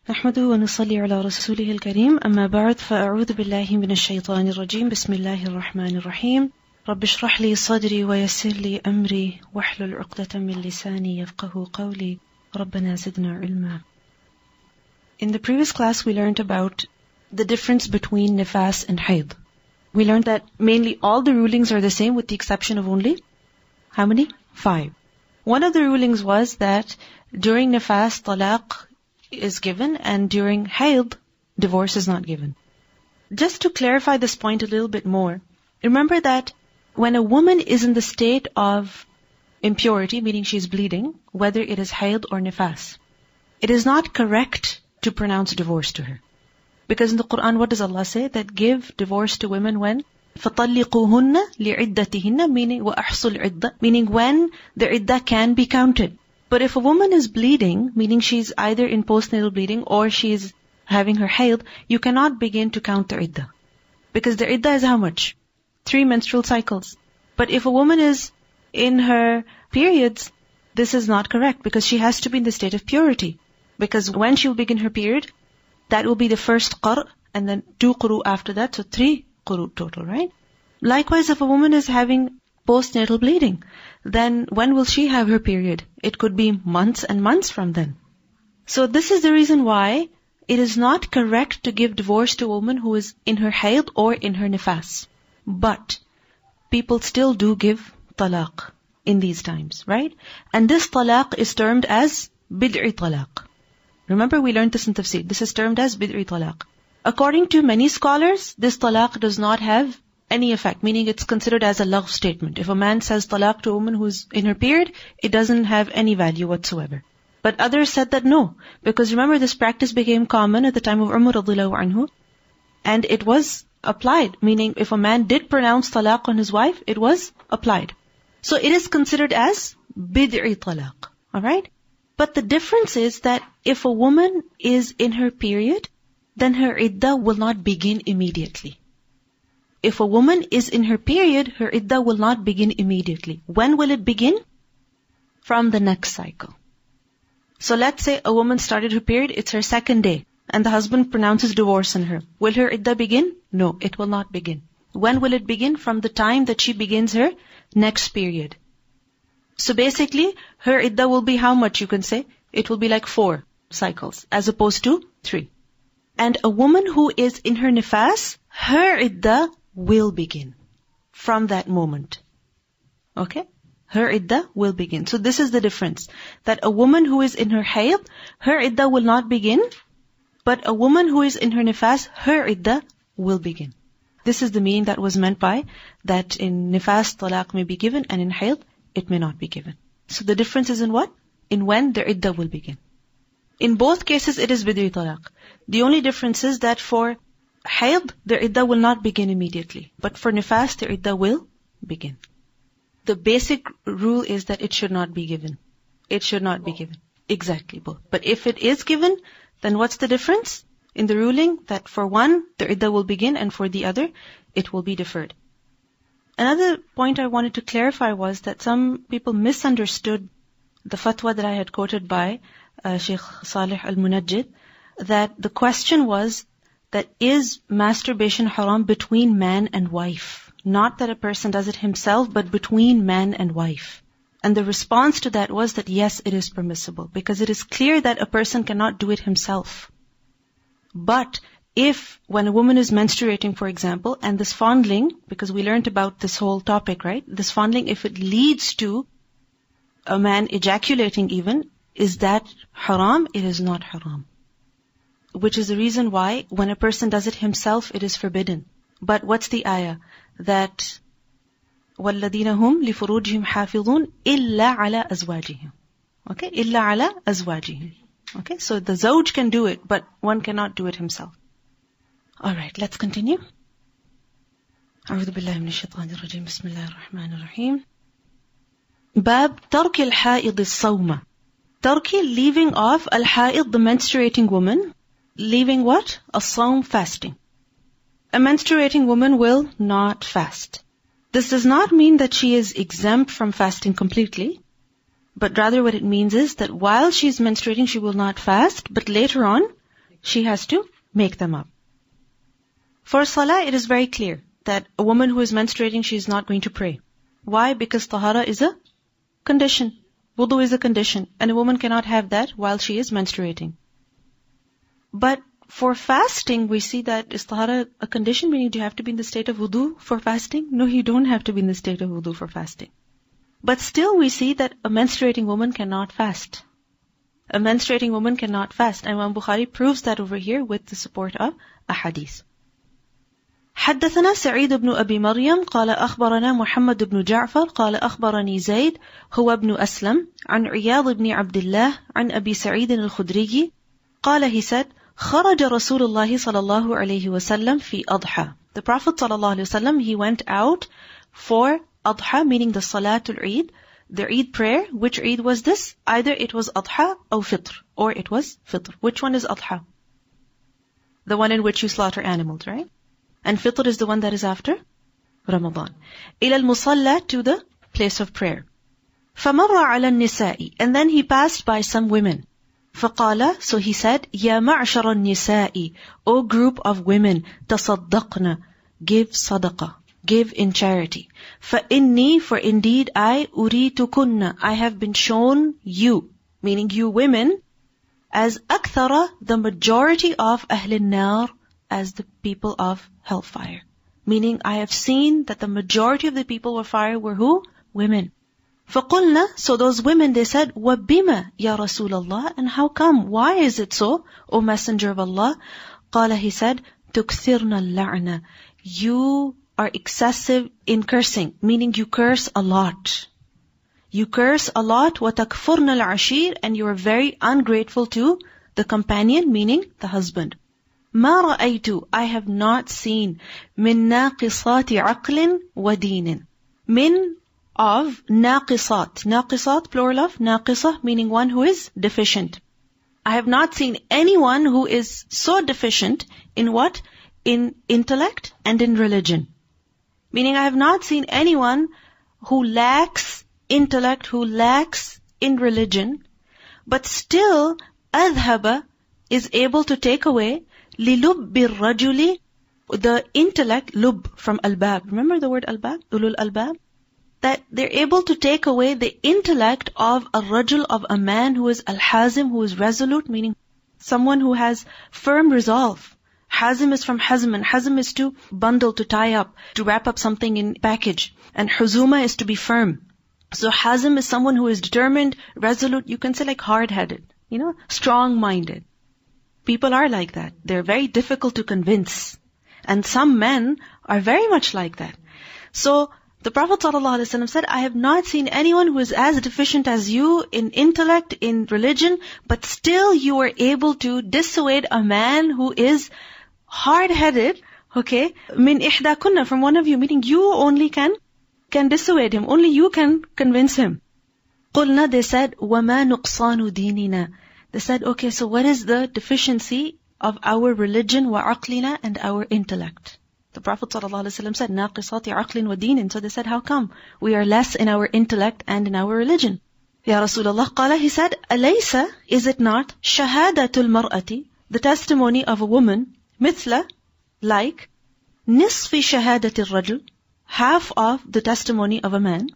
نحمده ونصلي على رسوله الكريم أما بعد فأعوذ بالله من الشيطان الرجيم بسم الله الرحمن الرحيم رب اشرح لي صدري ويسر لي أمري واحلل عقدة من لساني يفقه قولي ربنا زدنا علما. In the previous class we learned about the difference between nifas and hayd. We learned that mainly all the rulings are the same with the exception of only how many? 5. One of the rulings was that during nifas talaq is given and during hayd divorce is not given. Just to clarify this point a little bit more, remember that when a woman is in the state of impurity, meaning she is bleeding, whether it is hayd or nifas, it is not correct to pronounce divorce to her. Because in the Quran, what does Allah say? That give divorce to women when? فَطَلِّقُوهُنَّ لِعِدَّتِهِنَّ meaning وَأَحْصُوا الْعِدَّةِ meaning when the iddah can be counted. But if a woman is bleeding, meaning she's either in postnatal bleeding or she's having her hayd, you cannot begin to count the iddah. Because the iddah is how much? 3 menstrual cycles. But if a woman is in her periods, this is not correct because she has to be in the state of purity. Because when she'll begin her period, that will be the first qar' and then 2 quru after that, so 3 quru total, right? Likewise, if a woman is having postnatal bleeding, then when will she have her period? It could be months and months from then. So this is the reason why it is not correct to give divorce to a woman who is in her hayd or in her nifas. But people still do give talaq in these times, right? And this talaq is termed as bid'i talaq. Remember we learned this in tafsir. This is termed as bid'i talaq. According to many scholars, this talaq does not have any effect, meaning it's considered as a lagh statement. If a man says talaq to a woman who's in her period, it doesn't have any value whatsoever. But others said that no, because remember this practice became common at the time of Umar radhiyallahu anhu, and it was applied, meaning if a man did pronounce talaq on his wife, it was applied. So it is considered as bid'i talaq, alright? But the difference is that if a woman is in her period, then her iddah will not begin immediately. If a woman is in her period, her iddah will not begin immediately. When will it begin? From the next cycle. So let's say a woman started her period, it's her second day, and the husband pronounces divorce on her. Will her iddah begin? No, it will not begin. When will it begin? From the time that she begins her next period. So basically, her iddah will be how much, you can say? It will be like 4 cycles, as opposed to 3. And a woman who is in her nifas, her iddah will begin from that moment. Okay? Her iddah will begin. So this is the difference. That a woman who is in her hayd, her iddah will not begin. But a woman who is in her nifas, her iddah will begin. This is the meaning that was meant by that in nifas talaq may be given and in hayd it may not be given. So the difference is in what? In when the iddah will begin. In both cases it is bid'i talaq. The only difference is that for hayd, their iddah will not begin immediately. But for nifas, their iddah will begin. The basic rule is that it should not be given. It should not be given. Exactly, both. But if it is given, then what's the difference? In the ruling, that for one, the iddah will begin, and for the other, it will be deferred. Another point I wanted to clarify was that some people misunderstood the fatwa that I had quoted by Sheikh Salih al-Munajjid, that the question was, that is masturbation haram between man and wife? Not that a person does it himself, but between man and wife. And the response to that was that yes, it is permissible. Because it is clear that a person cannot do it himself. But if, when a woman is menstruating, for example, and this fondling, because we learned about this whole topic, right? This fondling, if it leads to a man ejaculating even, is that haram? It is not haram. Which is the reason why when a person does it himself, it is forbidden. But what's the ayah? That وَالَّذِينَ هُمْ لِفُرُوجِهِمْ حَافِظُونَ إِلَّا عَلَىٰ أَزْوَاجِهِمْ. Okay? إِلَّا عَلَىٰ أَزْوَاجِهِمْ. Okay? So the zawj can do it, but one cannot do it himself. Alright, let's continue. أعوذ بالله من الشيطان الرجيم بسم الله الرحمن الرحيم. باب ترك الحائض الصوم. Tarki, leaving off al-haid, the menstruating woman. Leaving what? As-sawm, fasting. A menstruating woman will not fast. This does not mean that she is exempt from fasting completely, but rather what it means is that while she is menstruating, she will not fast, but later on, She has to make them up. For salah, it is very clear that a woman who is menstruating, she is not going to pray. Why? Because tahara is a condition. Wudu is a condition. And a woman cannot have that while she is menstruating. But for fasting, we see that is tahara a condition, meaning do you have to be in the state of wudu for fasting? No, you don't have to be in the state of wudu for fasting. But still we see that a menstruating woman cannot fast. A menstruating woman cannot fast. And Imam Bukhari proves that over here with the support of a hadith. حدثنا سعيد بن أبي مريم قال أخبرنا محمد بن جعفر قال أخبرني زيد هو ابن أسلم عن عياض بن عبد الله عن أبي سعيد الخدري قال he said خرج رسول الله صلى الله عليه وسلم في أضحى. The Prophet صلى الله عليه وسلم, he went out for Adha, meaning the Salatul Eid, the Eid prayer. Which Eid was this? Either it was Adha or Fitr, or it was Fitr. Which one is Adha? The one in which you slaughter animals, right? And Fitr is the one that is after Ramadan. إلى المصلى, to the place of prayer. فمر على النساء, and then he passed by some women. فقال, so he said, يا معشر النساء, O group of women, تصدقنا, give sadaqah, give in charity. فإني, for indeed I, أريتكن, I have been shown you, meaning you women, as أكثر, the majority of أهل النار, as the people of hellfire. Meaning I have seen that the majority of the people of fire were who? Women. فَقُلْنَا, so those women, they said, وَبِمَا يَا رَسُولَ اللَّهِ, and how come? Why is it so, O Messenger of Allah? قال, he said, تُكْثِرْنَا اللَّعْنَ, you are excessive in cursing, meaning you curse a lot. You curse a lot, وَتَكْفُرْنَا الْعَشِيرِ, and you are very ungrateful to the companion, meaning the husband. مَا رَأَيْتُ, I have not seen, مِن نَاقِصَاتِ عَقْلٍ وَدِينٍ, min of naqisat. Naqisat, plural of naqisah, meaning one who is deficient. I have not seen anyone who is so deficient in what? In intellect and in religion. Meaning I have not seen anyone who lacks intellect, who lacks in religion, but still adhaba is able to take away lilubbi rajuli, the intellect, lub from albab. Remember the word albab? Ulul albab? That they're able to take away the intellect of a rajul, of a man who is al-hazim, who is resolute, meaning someone who has firm resolve. Hazim is from hazm, and hazm is to bundle, to tie up, to wrap up something in package. And huzuma is to be firm. So hazim is someone who is determined, resolute, you can say like hard-headed, strong-minded. People are like that. They're very difficult to convince. And some men are very much like that. So the Prophet ﷺ said, I have not seen anyone who is as deficient as you in intellect, in religion, but still you are able to dissuade a man who is hard-headed, okay, min ihda kunna, from one of you, meaning you only can dissuade him, only you can convince him. قُلْنَا, they said, وَمَا نُقْصَانُ دِينِنَا, they said, okay, so what is the deficiency of our religion, وَعَقْلِنَا, and our intellect? The Prophet ﷺ said, نَاقِصَاتِ عَقْلٍ وَدِينٍ. So they said, how come? We are less in our intellect and in our religion. Ya Rasulullah, qala, he said, أَلَيْسَ, is it not, شَهَادَةُ الْمَرْأَةِ, the testimony of a woman, mithla, like, نِصْفِ شَهَادَةِ الرَّجُلِ, half of the testimony of a man?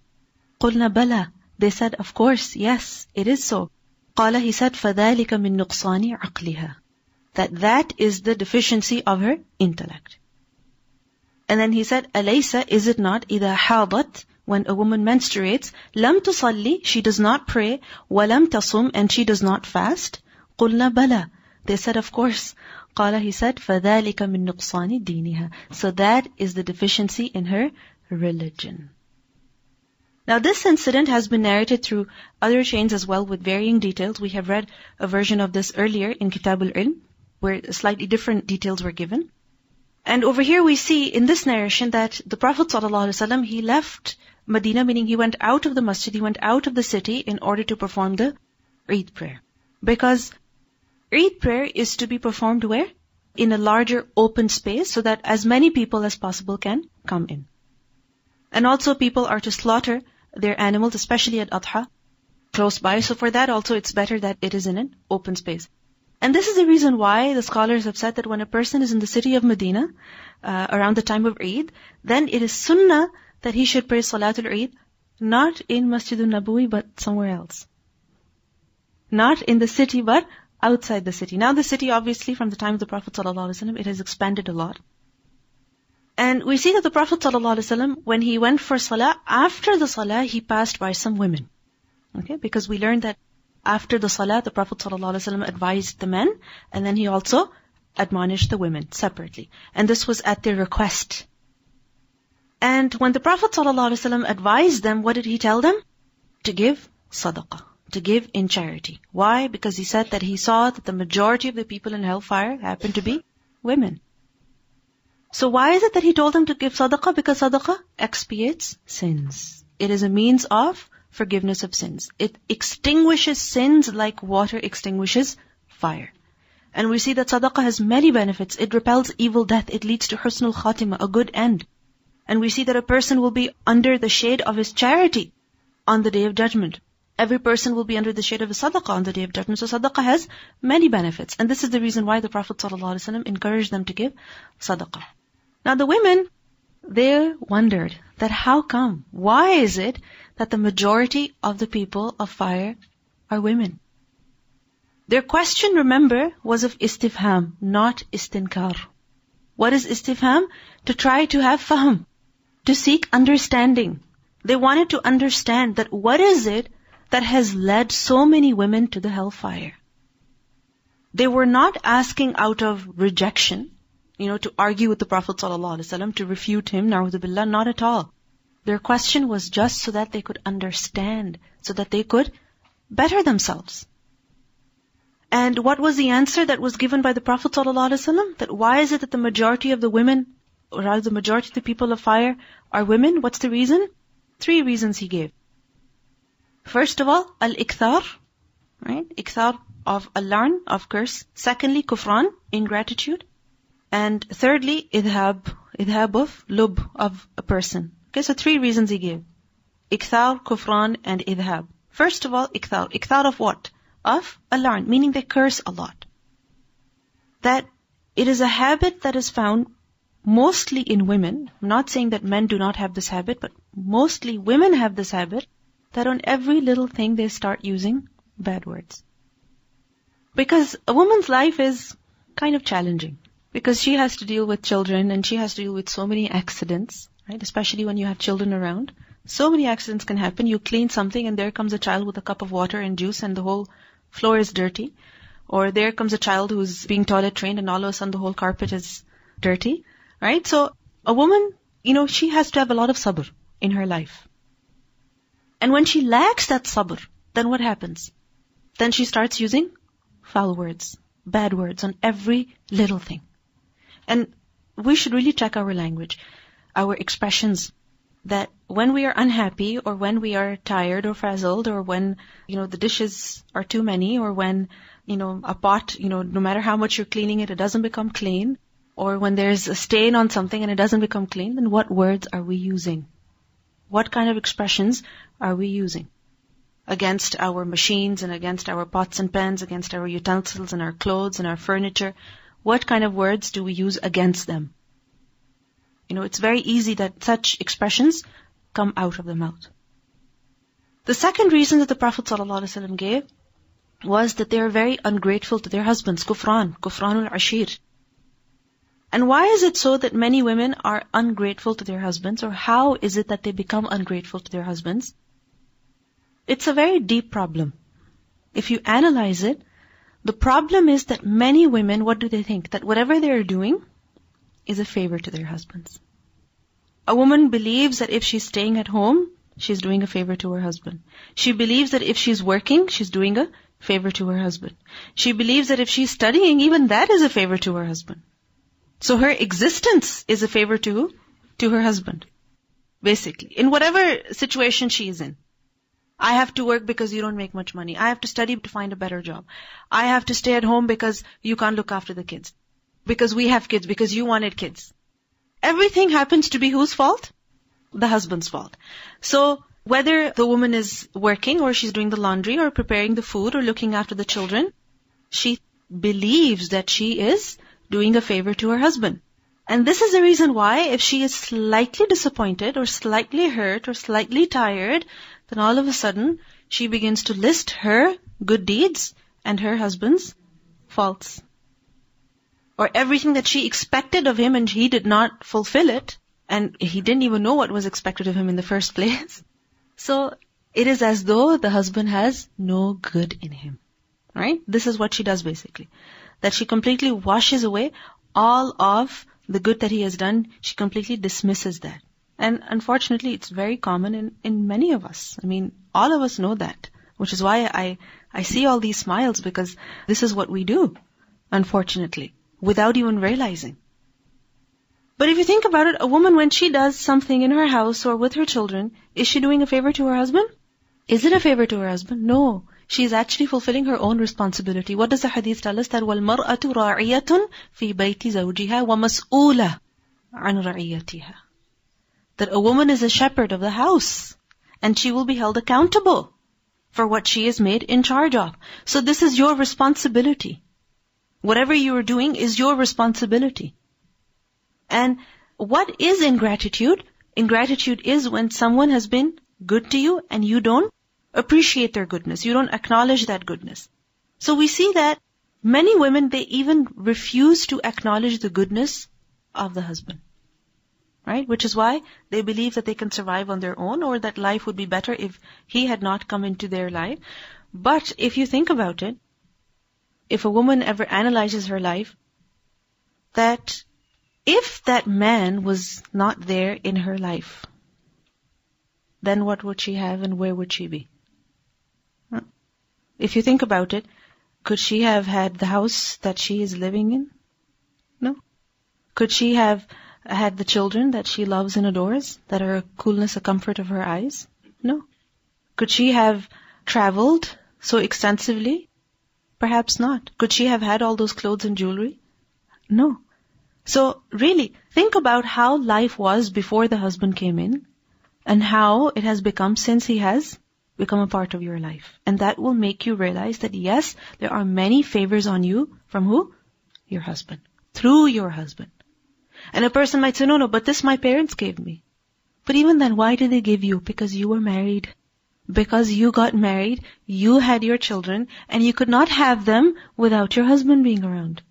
قُلْنَا بَلَى, they said, of course, yes, it is so. قال, he said, فَذَلِكَ مِن نُقْصَانِ عَقْلِهَا, that is the deficiency of her intellect. And then he said, أَلَيْسَ, is it not, إِذَا حَاضَتْ, when a woman menstruates, لَمْ تُصَلِّ, she does not pray, وَلَمْ تَصُمْ, and she does not fast? قُلْنَا بَلَى, they said, of course. قال, he said, فَذَلِكَ مِن نُقْصَانِ دِينِهَا, so that is the deficiency in her religion. Now this incident has been narrated through other chains as well with varying details. We have read a version of this earlier in Kitab al-Ilm, where slightly different details were given. And over here we see in this narration that the Prophet ﷺ, he left Medina, meaning he went out of the masjid, he went out of the city in order to perform the Eid prayer. Because Eid prayer is to be performed where? In a larger open space, so that as many people as possible can come in. And also people are to slaughter their animals, especially at Adha, close by. So for that also it's better that it is in an open space. And this is the reason why the scholars have said that when a person is in the city of Medina, around the time of Eid, then it is sunnah that he should pray Salatul Eid, not in Masjidun Nabawi, but somewhere else. Not in the city, but outside the city. Now the city, obviously, from the time of the Prophet ﷺ, it has expanded a lot. And we see that the Prophet ﷺ, when he went for Salah, after the Salah, he passed by some women. Okay, because we learned that after the Salah, the Prophet ﷺ advised the men, and then he also admonished the women separately. And this was at their request. And when the Prophet ﷺ advised them, what did he tell them? To give sadaqah, to give in charity. Why? Because he said that he saw that the majority of the people in hellfire happened to be women. So why is it that he told them to give sadaqah? Because sadaqah expiates sins. It is a means of forgiveness of sins. It extinguishes sins like water extinguishes fire. And we see that sadaqah has many benefits. It repels evil death. It leads to husnul khatimah, a good end. And we see that a person will be under the shade of his charity on the Day of Judgment. Every person will be under the shade of his sadaqah on the Day of Judgment. So sadaqah has many benefits. And this is the reason why the Prophet ﷺ encouraged them to give sadaqah. Now the women, they wondered that how come? Why is it that the majority of the people of fire are women? Their question, remember, was of istifham, not istinkar. What is istifham? To try to have fahm, to seek understanding. They wanted to understand that what is it that has led so many women to the hellfire. They were not asking out of rejection, to argue with the Prophet ﷺ, to refute him, na'udhu billah, not at all. Their question was just so that they could understand, so that they could better themselves. And what was the answer that was given by the Prophet ﷺ? That why is it that the majority of the women, or rather the majority of the people of fire are women? What's the reason? 3 reasons he gave. First of all, al-ikthar, right? Ikthar of al-larn, of curse. Secondly, kufran, ingratitude. And thirdly, idhab of lub, of a person. Okay, so 3 reasons he gave. Ikthar, kufran, and idhab. First of all, ikthar. Ikthar of what? Of al-larn, meaning they curse a lot. That it is a habit that is found mostly in women. I'm not saying that men do not have this habit, but mostly women have this habit, that on every little thing they start using bad words. Because a woman's life is kind of challenging. Because she has to deal with children and she has to deal with so many accidents, right? Especially when you have children around. So many accidents can happen. You clean something and there comes a child with a cup of water and juice and the whole floor is dirty. Or there comes a child who's being toilet trained and all of a sudden the whole carpet is dirty, right? So a woman, she has to have a lot of sabr in her life. And when she lacks that sabr, then what happens? Then she starts using foul words, bad words on every little thing. And we should really check our language, our expressions, that when we are unhappy or when we are tired or frazzled or when, the dishes are too many or when, a pot, no matter how much you're cleaning it, it doesn't become clean, or when there's a stain on something and it doesn't become clean, then what words are we using? What kind of expressions are we using? Against our machines and against our pots and pans, against our utensils and our clothes and our furniture. What kind of words do we use against them? It's very easy that such expressions come out of the mouth. The second reason that the Prophet ﷺ gave was that they are very ungrateful to their husbands. Kufranul ashir. And why is it so that many women are ungrateful to their husbands? Or how is it that they become ungrateful to their husbands? It's a very deep problem. If you analyze it, the problem is that many women, what do they think? That whatever they are doing is a favor to their husbands. A woman believes that if she's staying at home, she's doing a favor to her husband. She believes that if she's working, she's doing a favor to her husband. She believes that if she's studying, even that is a favor to her husband. So her existence is a favor to her husband. Basically, in whatever situation she is in. I have to work because you don't make much money. I have to study to find a better job. I have to stay at home because you can't look after the kids. Because we have kids, because you wanted kids. Everything happens to be whose fault? The husband's fault. So whether the woman is working or she's doing the laundry or preparing the food or looking after the children, she believes that she is doing a favor to her husband. And this is the reason why if she is slightly disappointed or slightly hurt or slightly tired, then all of a sudden she begins to list her good deeds and her husband's faults. Or everything that she expected of him and he did not fulfill it, and he didn't even know what was expected of him in the first place. So it is as though the husband has no good in him. Right? This is what she does basically. That she completely washes away all of the good that he has done. She completely dismisses that. And unfortunately, it's very common in many of us. I mean, all of us know that. Which is why I see all these smiles, because this is what we do, unfortunately, without even realizing. But if you think about it, a woman, when she does something in her house or with her children, is she doing a favor to her husband? Is it a favor to her husband? No. She is actually fulfilling her own responsibility. What does the hadith tell us? That وَالْمَرْأَةُ رَاعِيَةٌ فِي بَيْتِ زَوْجِهَا وَمَسْئُولَةٌ عَنْ رَعِيَّتِهَا. That a woman is a shepherd of the house, and she will be held accountable for what she is made in charge of. So this is your responsibility. Whatever you are doing is your responsibility. And what is ingratitude? Ingratitude is when someone has been good to you and you don't appreciate their goodness. You don't acknowledge that goodness. So we see that many women, they even refuse to acknowledge the goodness of the husband. Right? Which is why they believe that they can survive on their own, or that life would be better if he had not come into their life. But if you think about it, if a woman ever analyzes her life, that if that man was not there in her life, then what would she have and where would she be? If you think about it, could she have had the house that she is living in? No. Could she have had the children that she loves and adores, that are a coolness, a comfort of her eyes? No. Could she have traveled so extensively? Perhaps not. Could she have had all those clothes and jewelry? No. So really, think about how life was before the husband came in, and how it has become since he has become a part of your life. And that will make you realize that yes, there are many favors on you from who? Your husband. Through your husband. And a person might say, no, but this my parents gave me. But even then, why did they give you? Because you were married. Because you got married, you had your children, and you could not have them without your husband being around.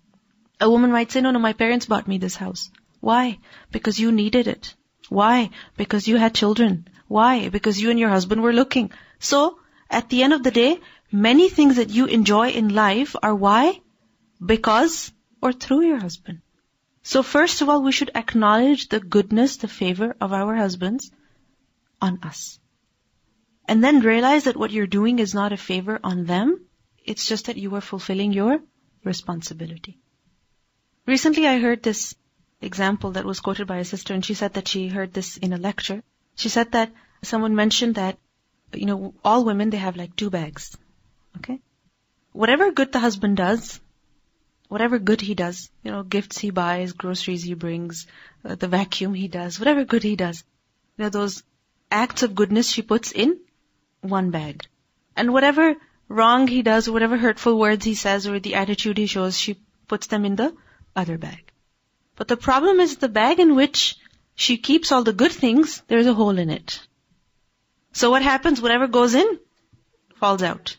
A woman might say, no, my parents bought me this house. Why? Because you needed it. Why? Because you had children. Why? Because you and your husband were looking. So, at the end of the day, many things that you enjoy in life are why? Because or through your husband. So first of all, we should acknowledge the goodness, the favor of our husbands on us. And then realize that what you're doing is not a favor on them. It's just that you are fulfilling your responsibility. Recently I heard this example that was quoted by a sister, and she said that she heard this in a lecture. She said that someone mentioned that, all women, they have like 2 bags. Okay? Whatever good the husband does, whatever good he does, gifts he buys, groceries he brings, the vacuum he does, whatever good he does, those acts of goodness she puts in one bag. And whatever wrong he does, or whatever hurtful words he says, or the attitude he shows, she puts them in the other bag. But the problem is the bag in which she keeps all the good things, there's a hole in it. So what happens? Whatever goes in, falls out.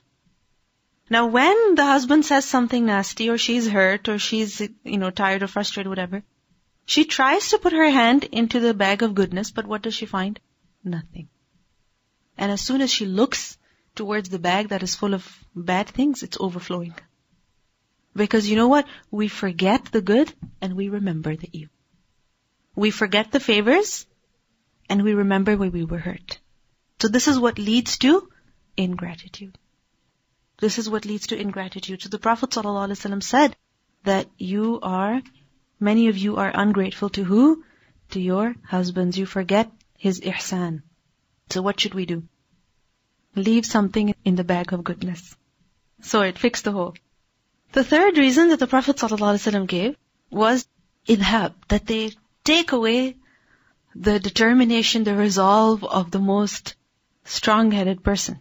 Now when the husband says something nasty, or she's hurt, or she's, tired or frustrated, whatever, she tries to put her hand into the bag of goodness, but what does she find? Nothing. And as soon as she looks towards the bag that is full of bad things, it's overflowing. Because you know what? We forget the good and we remember the evil. We forget the favors and we remember where we were hurt. So this is what leads to ingratitude. This is what leads to ingratitude. So the Prophet ﷺ said that many of you are ungrateful to who? To your husbands. You forget his ihsan. So what should we do? Leave something in the bag of goodness. So it fixed the hole. The third reason that the Prophet ﷺ gave was idhab, that they take away the determination, the resolve of the most strong-headed person.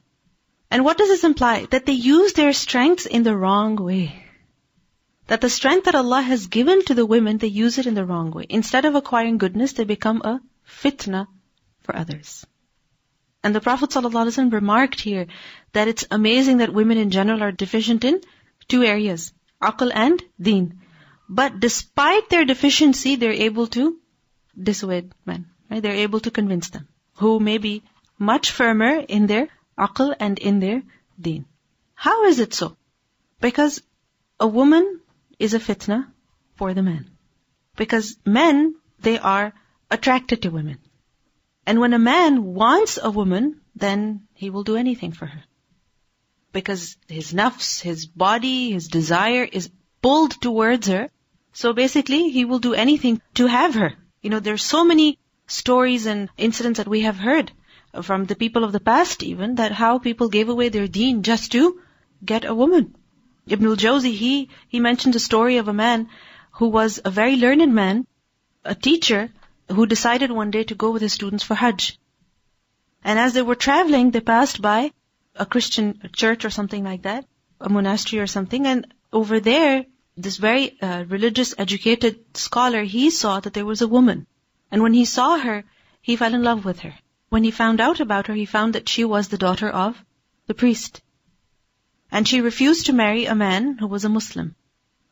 And what does this imply? That they use their strengths in the wrong way. that the strength that Allah has given to the women, they use it in the wrong way. Instead of acquiring goodness, they become a fitna for others. And the Prophet ﷺ remarked here that it's amazing that women in general are deficient in two areas, aql and deen. But despite their deficiency, they're able to dissuade men. Right? They're able to convince them, who may be much firmer in their aql and in their deen. How is it so? Because a woman is a fitna for the men. Because men, they are attracted to women. And when a man wants a woman, then he will do anything for her. Because his nafs, his body, his desire is pulled towards her. So basically, he will do anything to have her. There's so many stories and incidents that we have heard from the people of the past even, that how people gave away their deen just to get a woman. Ibn al-Jawzi, he mentioned a story of a man who was a very learned man, a teacher, who decided one day to go with his students for Hajj. And as they were traveling, they passed by a Christian church or something like that, a monastery or something, and over there, this very religious, educated scholar, he saw that there was a woman. And when he saw her, he fell in love with her. When he found out about her, he found that she was the daughter of the priest. And she refused to marry a man who was a Muslim.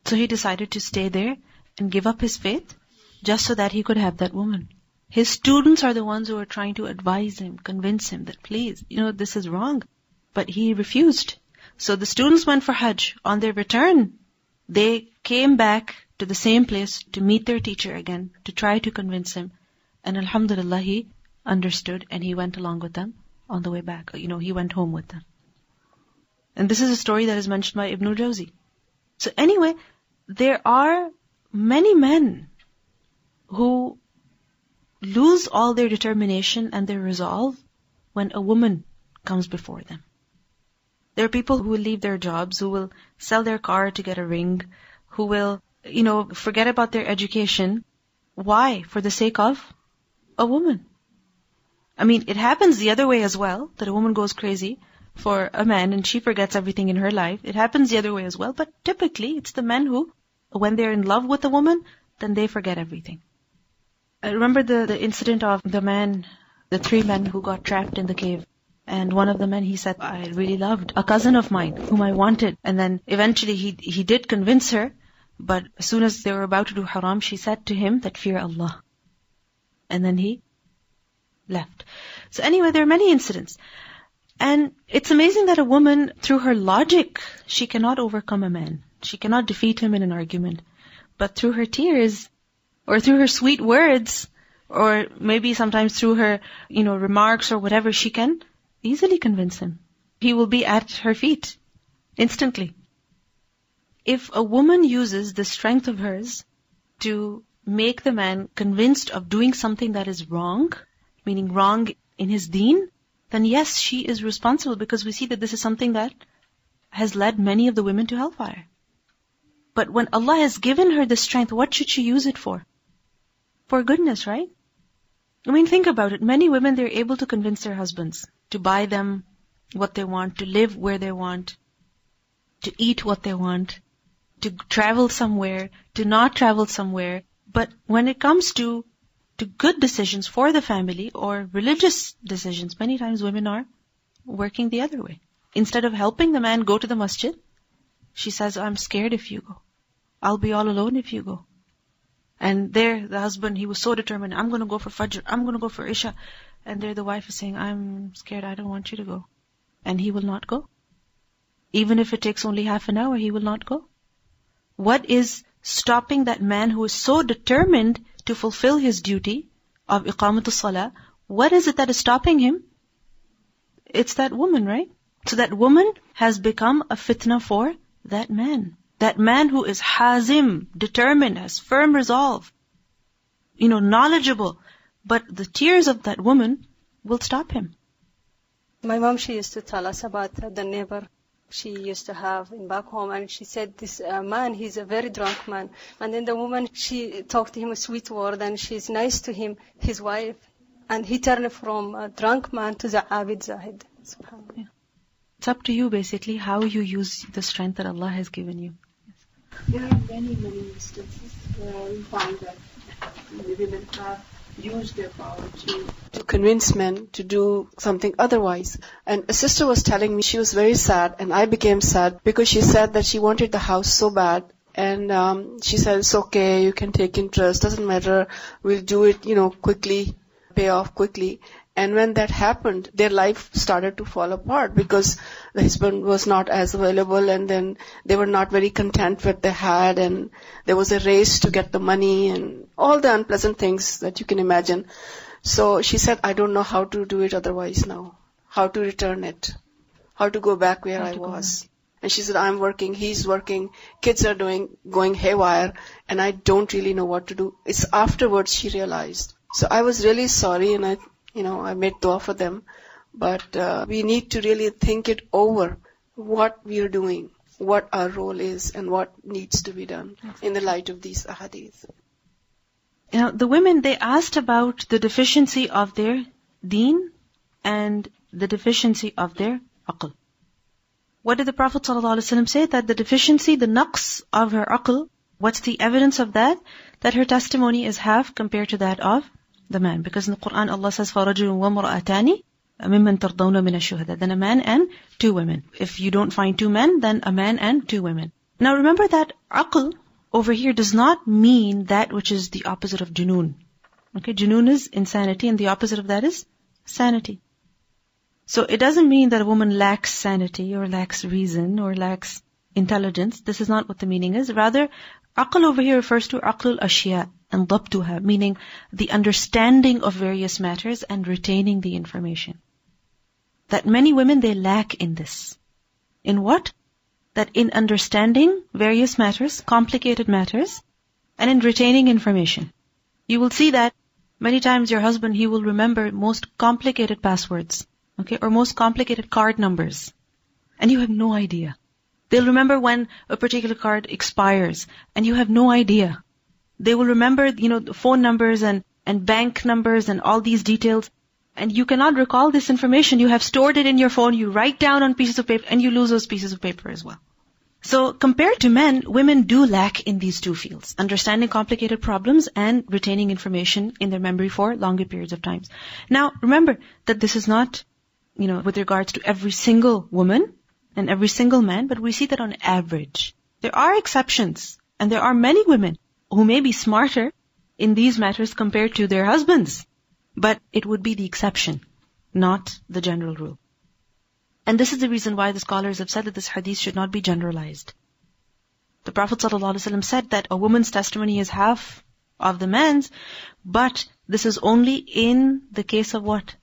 So he decided to stay there and give up his faith just so that he could have that woman. His students are the ones who are trying to advise him, convince him that please, this is wrong. But he refused. So the students went for Hajj. On their return, they came back to the same place to meet their teacher again, to try to convince him. And alhamdulillah, he understood and he went along with them on the way back. He went home with them. And this is a story that is mentioned by Ibn al-Jawzi. So anyway, there are many men who lose all their determination and their resolve when a woman comes before them. There are people who will leave their jobs, who will sell their car to get a ring, who will, forget about their education. Why? For the sake of a woman. It happens the other way as well, that a woman goes crazy for a man and she forgets everything in her life. It happens the other way as well, but typically it's the men who, when they're in love with a woman, then they forget everything. I remember the incident of the three men who got trapped in the cave. And one of the men, he said, I really loved a cousin of mine whom I wanted. And then eventually he did convince her, but as soon as they were about to do haram, she said to him that fear Allah. And then he left. So anyway, there are many incidents. And it's amazing that a woman, through her logic, she cannot overcome a man. She cannot defeat him in an argument. But through her tears, or through her sweet words, or maybe sometimes through her, remarks or whatever, she can easily convince him. He will be at her feet instantly. If a woman uses the strength of hers to make the man convinced of doing something that is wrong, meaning wrong in his deen, then yes, she is responsible, because we see that this is something that has led many of the women to hellfire. But when Allah has given her the strength, what should she use it for? For goodness, right? Think about it. Many women, they're able to convince their husbands to buy them what they want, to live where they want, to eat what they want, to travel somewhere, to not travel somewhere. But when it comes to good decisions for the family or religious decisions, many times women are working the other way. Instead of helping the man go to the masjid, she says, I'm scared if you go. I'll be all alone if you go. And there, the husband, he was so determined, I'm going to go for Fajr, I'm going to go for Isha. And there the wife is saying, I'm scared, I don't want you to go. And he will not go. Even if it takes only half an hour, he will not go. What is stopping that man who is so determined to fulfill his duty of iqamatus salah? What is it that is stopping him? It's that woman, right? So that woman has become a fitna for that man. That man who is hazim, determined, has firm resolve, knowledgeable. But the tears of that woman will stop him. My mom, she used to tell us about the neighbor she used to have in back home. And she said, this man, he's a very drunk man. And then the woman, she talked to him a sweet word and she's nice to him, his wife. And he turned from a drunk man to the abid zahid. SubhanAllah. Yeah. It's up to you basically how you use the strength that Allah has given you. There are many, many instances where we find that the women have used their power to convince men to do something otherwise. And a sister was telling me she was very sad, and I became sad because she said that she wanted the house so bad. And she said, it's okay, you can take interest, doesn't matter, we'll do it, quickly, pay off quickly. And when that happened, their life started to fall apart because the husband was not as available, and then they were not very content with what they had, and there was a race to get the money and all the unpleasant things that you can imagine. So she said, I don't know how to do it otherwise now, how to return it, how to go back where I was. And she said, I'm working, he's working, kids are going haywire, and I don't really know what to do. It's afterwards she realized. So I was really sorry, and I made dua for them. But we need to really think it over, what we are doing, what our role is, and what needs to be done in the light of these ahadith. The women, they asked about the deficiency of their deen and the deficiency of their aql. What did the Prophet ﷺ say? That the deficiency, the naqs of her aql, what's the evidence of that? That her testimony is half compared to that of the man. Because in the Quran, Allah says, فَرَجُلٌ وَمْرَأَتَانِ مِمَّنْ تَرْضَوْنَ مِنَ الشُّهَدَاءِ. Then a man and two women. If you don't find two men, then a man and two women. Now remember that aql over here does not mean that which is the opposite of junoon. Okay, junoon is insanity, and the opposite of that is sanity. So it doesn't mean that a woman lacks sanity or lacks reason or lacks intelligence. This is not what the meaning is. Rather, aql over here refers to aqlul ashya and dabtuha, meaning the understanding of various matters and retaining the information. That many women, they lack in this. In what? That in understanding various matters, complicated matters, and in retaining information. You will see that many times your husband, he will remember most complicated passwords. Okay, or most complicated card numbers. And you have no idea. They'll remember when a particular card expires, and you have no idea. They will remember, the phone numbers and bank numbers and all these details, and you cannot recall this information. You have stored it in your phone, you write down on pieces of paper, and you lose those pieces of paper as well. So compared to men, women do lack in these two fields, understanding complicated problems and retaining information in their memory for longer periods of time. Now, remember that this is not with regards to every single woman and every single man, but we see that on average. There are exceptions, and there are many women who may be smarter in these matters compared to their husbands. But it would be the exception, not the general rule. And this is the reason why the scholars have said that this hadith should not be generalized. The Prophet ﷺ said that a woman's testimony is half of the man's, but this is only in the case of what?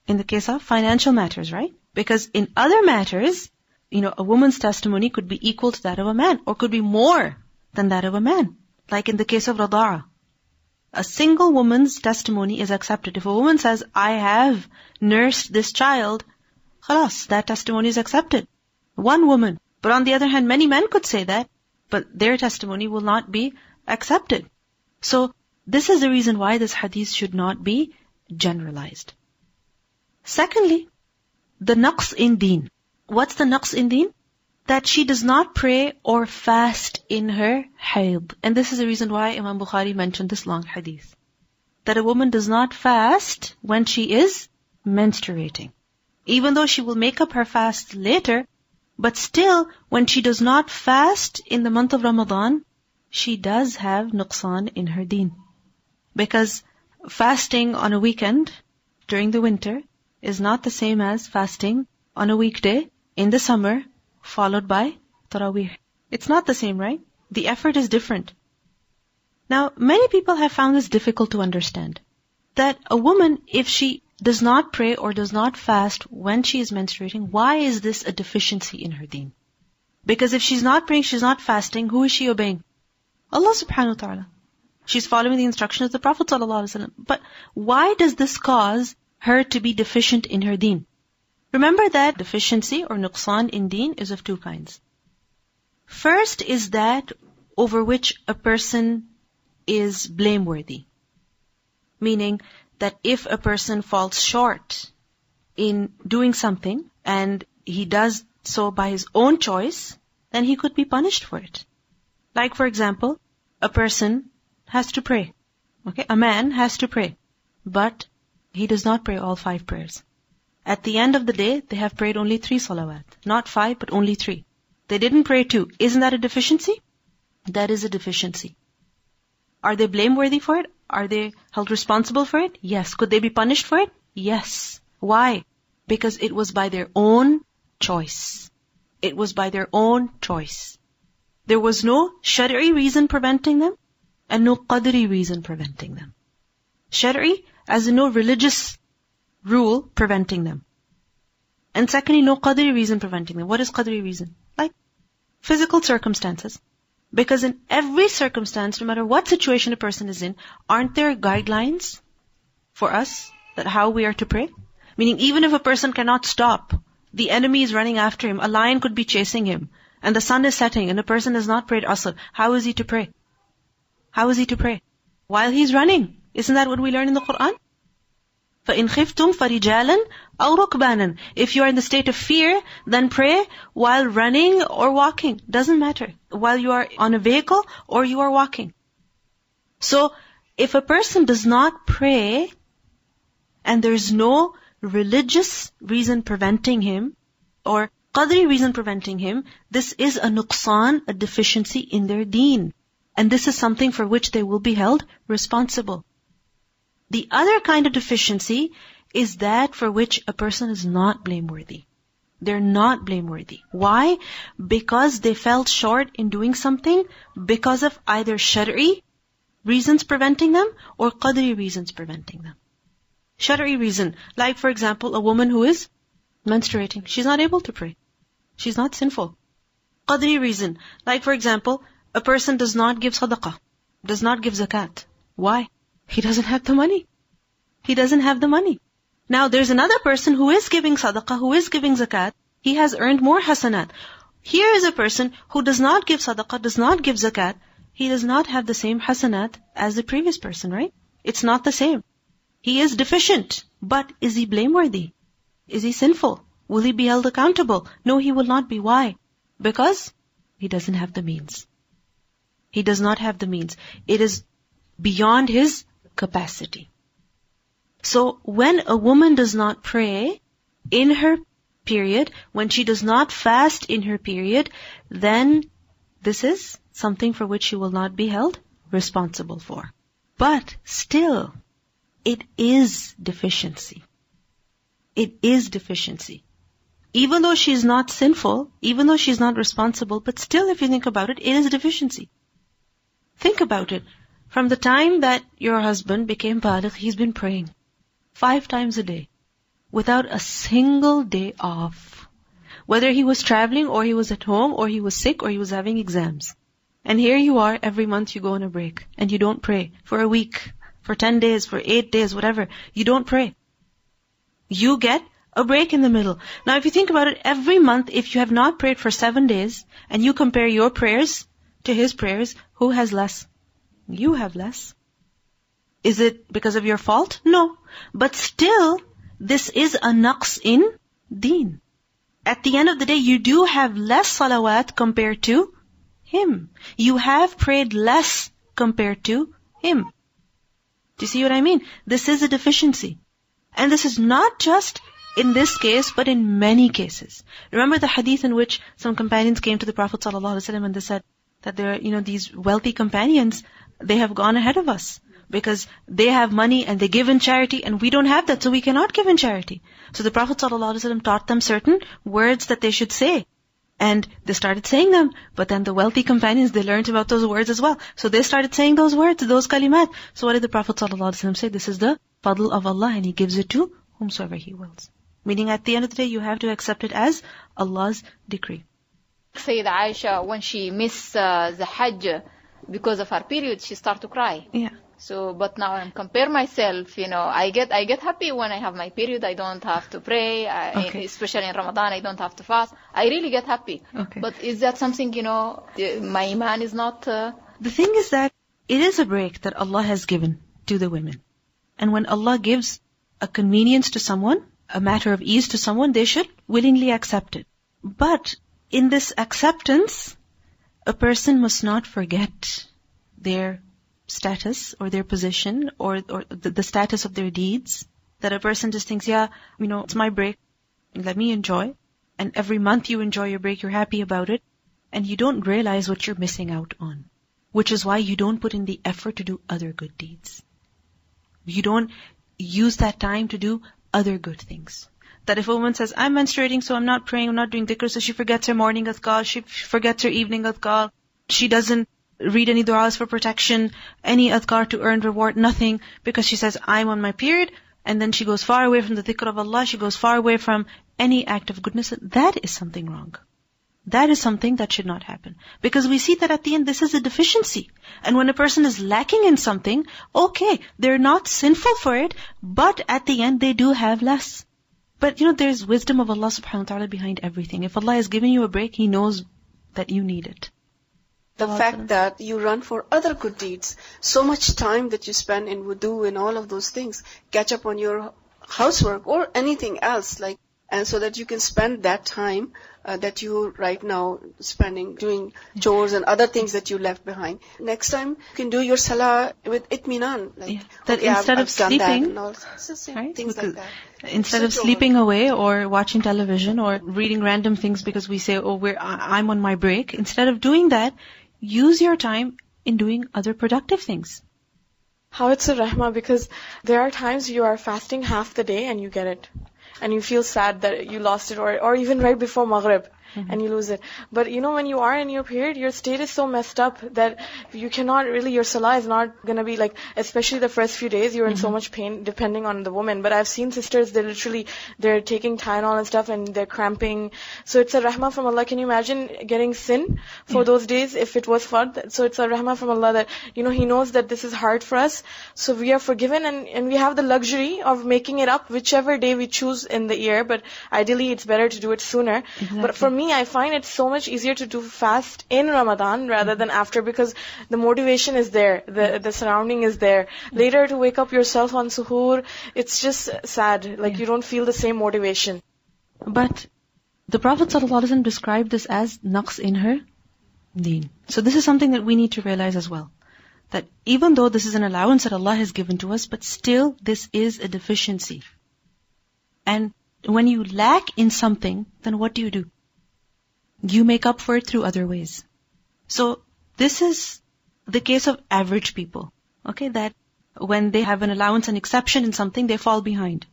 In the case of financial matters, right? Because in other matters, a woman's testimony could be equal to that of a man, or could be more than that of a man. Like in the case of rada'a. A single woman's testimony is accepted. If a woman says, I have nursed this child, khalas, that testimony is accepted. One woman. But on the other hand, many men could say that, but their testimony will not be accepted. So, this is the reason why this hadith should not be generalized. Secondly, the naqs in deen. What's the naqs in deen? That she does not pray or fast in her hayd. And this is the reason why Imam Bukhari mentioned this long hadith. That a woman does not fast when she is menstruating. Even though she will make up her fast later, but still, when she does not fast in the month of Ramadan, she does have nuqsan in her deen. Because fasting on a weekend during the winter is not the same as fasting on a weekday in the summer followed by Taraweeh. It's not the same, right? The effort is different. Now, many people have found this difficult to understand. That a woman, if she does not pray or does not fast when she is menstruating, why is this a deficiency in her deen? Because if she's not praying, she's not fasting, who is she obeying? Allah subhanahu wa ta'ala. She's following the instruction of the Prophet ﷺ. But why does this cause her to be deficient in her deen? Remember that deficiency or nuqsan in deen is of two kinds. First is that over which a person is blameworthy. Meaning that if a person falls short in doing something and he does so by his own choice, then he could be punished for it. Like for example, a person has to pray. Okay, a man has to pray. But he does not pray all 5 prayers. At the end of the day, they have prayed only 3 salawat. Not 5, but only 3. They didn't pray 2. Isn't that a deficiency? That is a deficiency. Are they blameworthy for it? Are they held responsible for it? Yes. Could they be punished for it? Yes. Why? Because it was by their own choice. It was by their own choice. There was no shari'i reason preventing them, and no qadri reason preventing them. Shari'i, as in no religious rule preventing them. And secondly, no qadri reason preventing them. What is qadri reason? Like physical circumstances. Because in every circumstance, no matter what situation a person is in, aren't there guidelines for us that how we are to pray? Meaning even if a person cannot stop, the enemy is running after him, a lion could be chasing him, and the sun is setting, and a person has not prayed Asr, how is he to pray? How is he to pray? While he's running. Isn't that what we learn in the Quran? فَإِنْ خِفْتُمْ فَرِجَالًا أَوْ رُكْبَانًا. If you are in the state of fear, then pray while running or walking. Doesn't matter. While you are on a vehicle or you are walking. So, if a person does not pray, and there's no religious reason preventing him, or qadri reason preventing him, this is a nuqsan, a deficiency in their deen. And this is something for which they will be held responsible. The other kind of deficiency is that for which a person is not blameworthy. They're not blameworthy. Why? Because they fell short in doing something because of either shari'i reasons preventing them or qadri reasons preventing them. Shari'i reason, like for example, a woman who is menstruating. She's not able to pray. She's not sinful. Qadri reason, like for example, a person does not give sadaqah, does not give zakat. Why? He doesn't have the money. He doesn't have the money. Now there's another person who is giving sadaqah, who is giving zakat. He has earned more hasanat. Here is a person who does not give sadaqah, does not give zakat. He does not have the same hasanat as the previous person, right? It's not the same. He is deficient. But is he blameworthy? Is he sinful? Will he be held accountable? No, he will not be. Why? Because he doesn't have the means. He does not have the means. It is beyond his capacity. So when a woman does not pray in her period, when she does not fast in her period, then this is something for which she will not be held responsible for. But still, it is deficiency. It is deficiency. Even though she is not sinful, even though she is not responsible, but still if you think about it, it is deficiency. Think about it. From the time that your husband became baligh, he's been praying 5 times a day, without a single day off. Whether he was traveling, or he was at home, or he was sick, or he was having exams. And here you are, every month you go on a break, and you don't pray for a week, for 10 days, for 8 days, whatever. You don't pray. You get a break in the middle. Now if you think about it, every month, if you have not prayed for 7 days, and you compare your prayers to his prayers, who has less? You have less. Is it because of your fault? No. But still, this is a naqs in deen. At the end of the day, you do have less salawat compared to him. You have prayed less compared to him. Do you see what I mean? This is a deficiency. And this is not just in this case, but in many cases. Remember the hadith in which some companions came to the Prophet ﷺ and they said that there are, these wealthy companions, they have gone ahead of us because they have money and they give in charity and we don't have that, so we cannot give in charity. So the Prophet ﷺ taught them certain words that they should say. And they started saying them, but then the wealthy companions, they learned about those words as well. So they started saying those words, those kalimat. So what did the Prophet ﷺ say? This is the fadl of Allah and He gives it to whomsoever He wills. Meaning at the end of the day, you have to accept it as Allah's decree. Sayyida Aisha, when she missed the Hajj because of her period, she started to cry. Yeah. So, but now I compare myself, I get happy when I have my period. I don't have to pray, Okay. especially in Ramadan, I don't have to fast. I really get happy. Okay. But is that something, my iman is not... The thing is that it is a break that Allah has given to the women. And when Allah gives a convenience to someone, a matter of ease to someone, they should willingly accept it. But in this acceptance, a person must not forget their status or their position or the status of their deeds. That a person just thinks, it's my break, let me enjoy. And every month you enjoy your break, you're happy about it. And you don't realize what you're missing out on. Which is why you don't put in the effort to do other good deeds. You don't use that time to do other good things. That if a woman says, I'm menstruating, so I'm not praying, I'm not doing dhikr, so she forgets her morning adhkar, she forgets her evening adhkar, she doesn't read any du'as for protection, any adhkar to earn reward, nothing, because she says, I'm on my period, and then she goes far away from the dhikr of Allah, she goes far away from any act of goodness. That is something wrong. That is something that should not happen. Because we see that at the end, this is a deficiency. And when a person is lacking in something, okay, they're not sinful for it, but at the end, they do have less. But there's wisdom of Allah subhanahu wa ta'ala behind everything. If Allah has given you a break, He knows that you need it. The fact that you run for other good deeds, so much time that you spend in wudu and all of those things, catch up on your housework or anything else, and so that you can spend that time that you right now spending doing chores and other things that you left behind. Next time you can do your salah with itminan. That instead of sleeping, things like that. Instead of sleeping away or watching television or reading random things because we say, I'm on my break. Instead of doing that, use your time in doing other productive things. How it's a rahmah, because there are times you are fasting half the day and you get it. And you feel sad that you lost it, or even right before Maghrib, and you lose it. But when you are in your period, your state is so messed up that you cannot really, your salah is not going to be especially the first few days, you're in so much pain depending on the woman. But I've seen sisters, they're taking Tylenol and stuff and they're cramping. So it's a rahmah from Allah. Can you imagine getting sin for those days if it was fard? So it's a rahmah from Allah that, He knows that this is hard for us. So we are forgiven and we have the luxury of making it up whichever day we choose in the year. But ideally it's better to do it sooner. Exactly. But for me, I find it so much easier to do fast in Ramadan rather than after, because the motivation is there, the surrounding is there. Later to wake up yourself on suhoor, it's just sad. You don't feel the same motivation. But the Prophet ﷺ described this as naqs in her deen. So this is something that we need to realize as well. That even though this is an allowance that Allah has given to us, but still this is a deficiency. And when you lack in something, then what do? You make up for it through other ways. So this is the case of average people. Okay, that when they have an allowance and exception in something, they fall behind.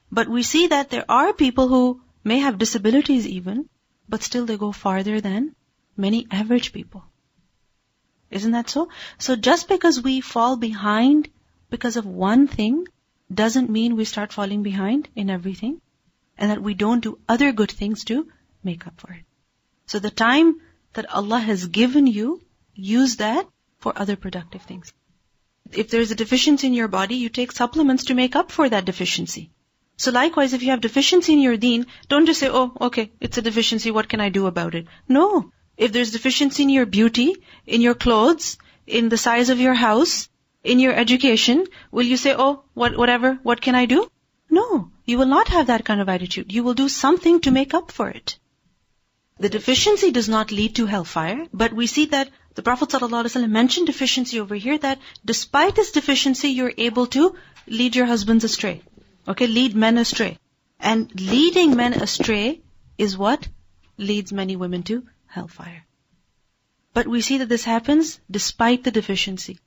But we see that there are people who may have disabilities even, but still they go farther than many average people. Isn't that so? So just because we fall behind because of one thing, doesn't mean we start falling behind in everything, and that we don't do other good things to make up for it. So the time that Allah has given you, use that for other productive things. If there's a deficiency in your body, you take supplements to make up for that deficiency. So likewise, if you have deficiency in your deen, don't just say, okay, it's a deficiency, what can I do about it? No. If there's deficiency in your beauty, in your clothes, in the size of your house, in your education, will you say, whatever, what can I do? No. You will not have that kind of attitude. You will do something to make up for it. The deficiency does not lead to hellfire, but we see that the Prophet ﷺ mentioned deficiency over here, that despite this deficiency, you're able to lead your husbands astray. Okay, lead men astray. And leading men astray is what leads many women to hellfire. But we see that this happens despite the deficiency.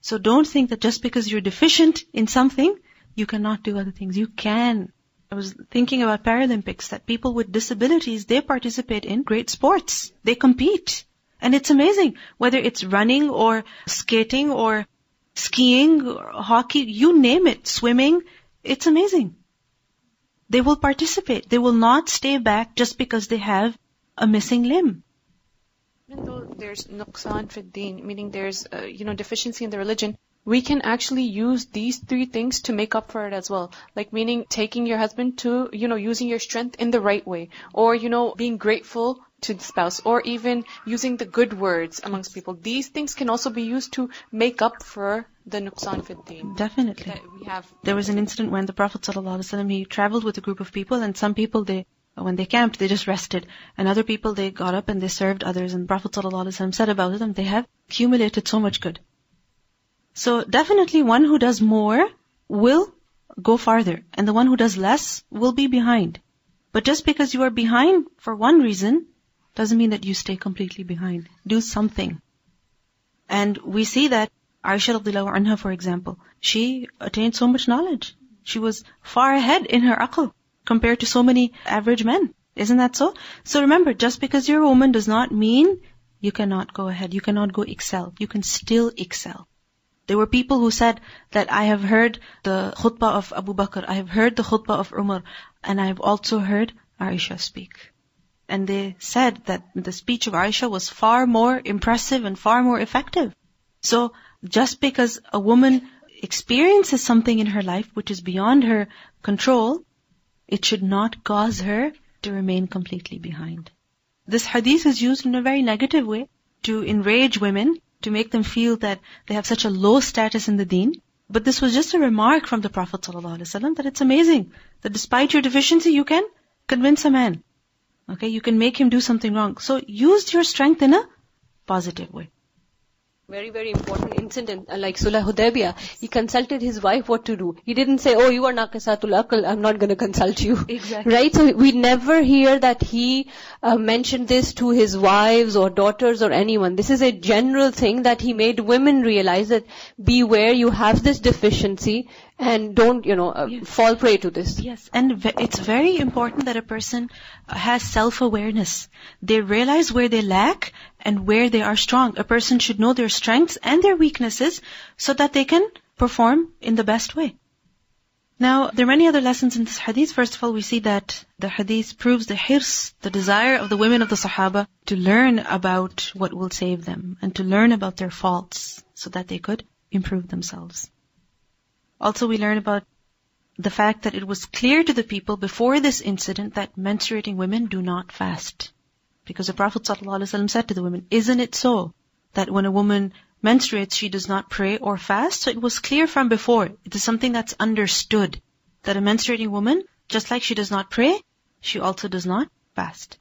So don't think that just because you're deficient in something, you cannot do other things. You can. I was thinking about Paralympics, that people with disabilities, they participate in great sports. They compete. And it's amazing. Whether it's running or skating or skiing or hockey, you name it, swimming, it's amazing. They will participate. They will not stay back just because they have a missing limb. Even though there's nuqsan fi deen, meaning there's deficiency in the religion, we can actually use these three things to make up for it as well. Meaning taking your husband to, using your strength in the right way. Or, being grateful to the spouse. Or even using the good words amongst people. These things can also be used to make up for the nuqsan fi deen. Definitely. That we have. There was an incident when the Prophet ﷺ, he traveled with a group of people, and some people, they When they camped, they just rested. And other people, they got up and they served others. And Prophet ﷺ said about them, they have accumulated so much good. So definitely one who does more will go farther. And the one who does less will be behind. But just because you are behind for one reason, doesn't mean that you stay completely behind. Do something. And we see that Aisha radiallahu anha, for example, she attained so much knowledge. She was far ahead in her aql compared to so many average men. Isn't that so? So remember, just because you're a woman does not mean you cannot go ahead. You cannot go excel. You can still excel. There were people who said that I have heard the khutbah of Abu Bakr, I have heard the khutbah of Umar, and I have also heard Aisha speak. And they said that the speech of Aisha was far more impressive and far more effective. So just because a woman experiences something in her life which is beyond her control, it should not cause her to remain completely behind. This hadith is used in a very negative way to enrage women, to make them feel that they have such a low status in the deen. But this was just a remark from the Prophet ﷺ that it's amazing that despite your deficiency, you can convince a man. Okay, you can make him do something wrong. So use your strength in a positive way. Very, very important incident, like Sulh Hudaybiyah. He consulted his wife what to do. He didn't say, oh, you are naqisatul aql, I'm not going to consult you. Exactly. Right? So we never hear that he mentioned this to his wives or daughters or anyone. This is a general thing that he made women realize that beware, you have this deficiency and don't, Yes. fall prey to this. Yes, and it's very important that a person has self-awareness. They realize where they lack and where they are strong. A person should know their strengths and their weaknesses so that they can perform in the best way. Now, there are many other lessons in this hadith. First of all, we see that the hadith proves the hirs, the desire of the women of the Sahaba to learn about what will save them and to learn about their faults so that they could improve themselves. Also, we learn about the fact that it was clear to the people before this incident that menstruating women do not fast. Because the Prophet ﷺ said to the women, isn't it so that when a woman menstruates, she does not pray or fast? So it was clear from before. It is something that's understood that a menstruating woman, just like she does not pray, she also does not fast.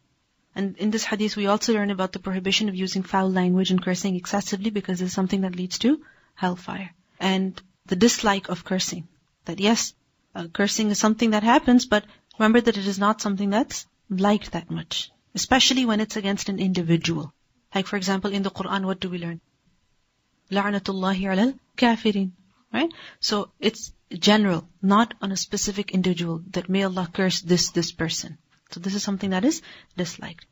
And in this hadith, we also learn about the prohibition of using foul language and cursing excessively because it's something that leads to hellfire. And the dislike of cursing. That yes, cursing is something that happens, but remember that it is not something that's liked that much. Especially when it's against an individual. Like for example, in the Quran, what do we learn? La'natullahi alal kafirin. Right? So it's general, not on a specific individual, that may Allah curse this person. So this is something that is disliked.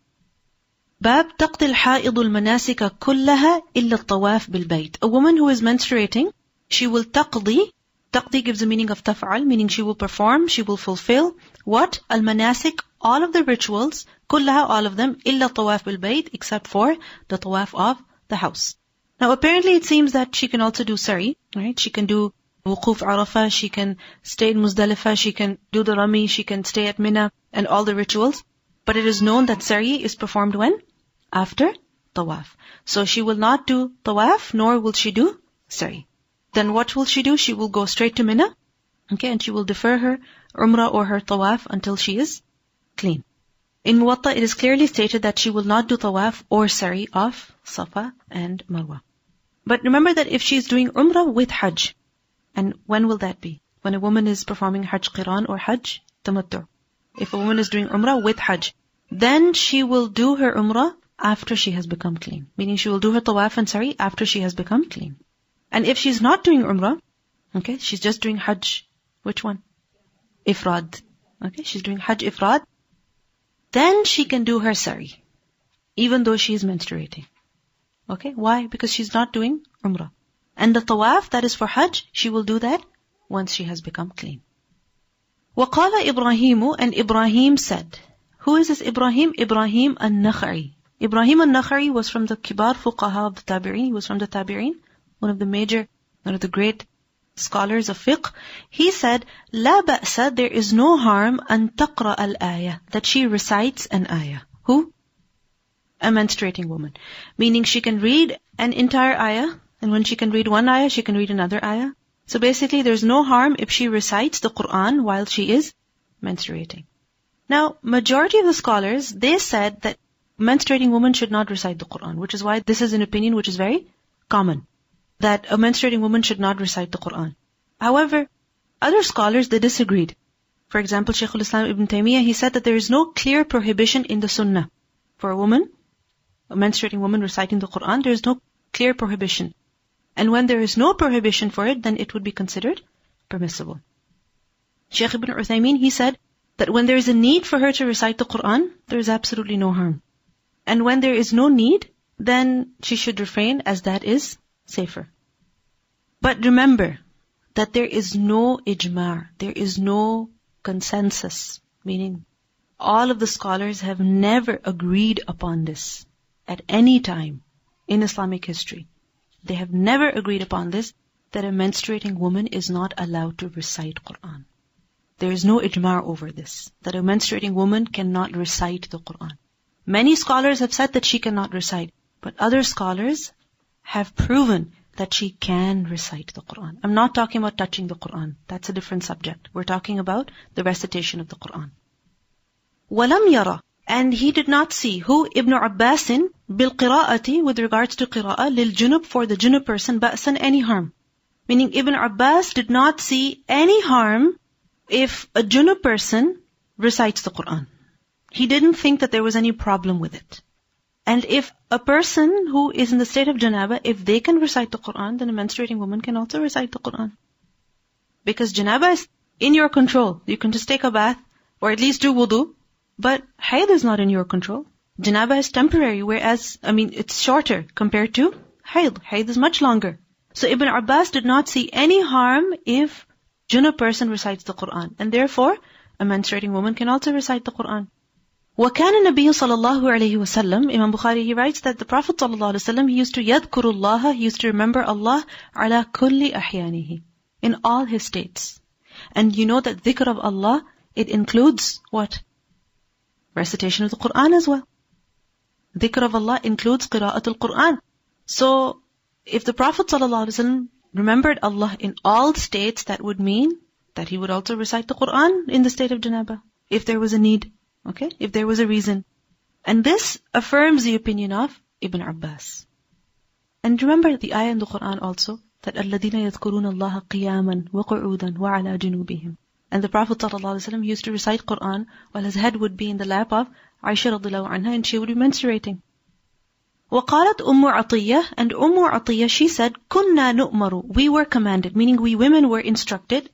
Bab taqdi al-ha'id al-manasika kullaha illa al-tawaf bil-bayt. A woman who is menstruating, she will taqdi. Taqdi gives the meaning of taf'al, meaning she will perform, she will fulfill. What? Al-manasik, all of the rituals, kullaha, all of them, illa tawaf bil-bayt, except for the tawaf of the house. Now apparently it seems that she can also do sari, right? She can do wuquf arafah, she can stay in Muzdalifah, she can do the rami, she can stay at Mina, and all the rituals. But it is known that sari is performed when? After tawaf. So she will not do tawaf, nor will she do sari. Then what will she do? She will go straight to Mina, okay, and she will defer her umrah or her tawaf until she is clean. In Muwatta, it is clearly stated that she will not do tawaf or sari of Safa and Marwa. But remember that if she is doing umrah with hajj, and when will that be? When a woman is performing hajj qiran or hajj tamattu. If a woman is doing umrah with hajj, then she will do her umrah after she has become clean. Meaning she will do her tawaf and sari after she has become clean. And if she's not doing umrah, okay, she's just doing hajj. Which one? Ifrad. Okay, she's doing hajj ifrad. Then she can do her sari, even though she is menstruating. Okay, why? Because she's not doing umrah. And the tawaf, that is for hajj, she will do that once she has become clean. وَقَالَ إِبْرَاهِيمُ, and Ibrahim said. Who is this Ibrahim? Ibrahim al-Nakha'i. Ibrahim al-Nakha'i was from the kibar fuqaha of the tabi'in. He was from the tabi'in, one of the great scholars of fiqh. He said, لا بأس, there is no harm, أن تقرأ الآية, that she recites an ayah. Who? A menstruating woman. Meaning she can read an entire ayah, and when she can read one ayah, she can read another ayah. So basically, there's no harm if she recites the Quran while she is menstruating. Now, majority of the scholars, they said that menstruating woman should not recite the Quran, which is why this is an opinion which is very common, that a menstruating woman should not recite the Quran. However, other scholars, they disagreed. For example, Shaykh al-Islam Ibn Taymiyyah, he said that there is no clear prohibition in the Sunnah for a woman, a menstruating woman reciting the Quran. There is no clear prohibition. And when there is no prohibition for it, then it would be considered permissible. Shaykh Ibn Uthaymeen, he said that when there is a need for her to recite the Quran, there is absolutely no harm. And when there is no need, then she should refrain, as that is safer. But remember that there is no ijma', there is no consensus, meaning all of the scholars have never agreed upon this at any time in Islamic history. They have never agreed upon this, that a menstruating woman is not allowed to recite Quran. There is no ijma' over this, that a menstruating woman cannot recite the Quran. Many scholars have said that she cannot recite, but other scholars have proven that she can recite the Quran. I'm not talking about touching the Quran. That's a different subject. We're talking about the recitation of the Quran. وَلَمْ يَرَى, and he did not see, who? Ibn Abbasin, بِالْقِرَاءَةِ, with regards to qira'ah, لِلْجُنُب, for the junub person, بَأْسًا, any harm. Meaning Ibn Abbas did not see any harm if a junub person recites the Quran. He didn't think that there was any problem with it. And if a person who is in the state of janaba, if they can recite the Quran, then a menstruating woman can also recite the Quran. Because janaba is in your control. You can just take a bath, or at least do wudu, but hayd is not in your control. Janaba is temporary, whereas, it's shorter compared to hayd. Hayd is much longer. So Ibn Abbas did not see any harm if junub person recites the Quran. And therefore, a menstruating woman can also recite the Quran. وَكَانَ النَّبِيُّ صَلَى اللَّهُ عَلَيْهِ وَسَلَّمْ, Imam Bukhari, he writes that the Prophet ﷺ, he used to يَذْكُرُ اللَّهَ, he used to remember Allah, عَلَى كُلِّ أَحْيَانِهِ, in all his states. And you know that dhikr of Allah, it includes what? Recitation of the Quran as well. Dhikr of Allah includes qira'atul Quran. So, if the Prophet ﷺ remembered Allah in all states, that would mean that he would also recite the Quran in the state of janaba, if there was a need. Okay, if there was a reason. And this affirms the opinion of Ibn Abbas. And remember the ayah in the Quran also, that الَّذِينَ يَذْكُرُونَ اللَّهَ قِيَامًا وَقُعُودًا وَعَلَى جُنُوبِهِمْ. And the Prophet ﷺ used to recite Quran while his head would be in the lap of Aisha radiallahu anha, and she would be menstruating. وَقَالَتْ أُمُّ عَطِيَّةٍ, and Atiyah, she said, كُنَّا نُؤْمَرُ, we were commanded, meaning we women were instructed,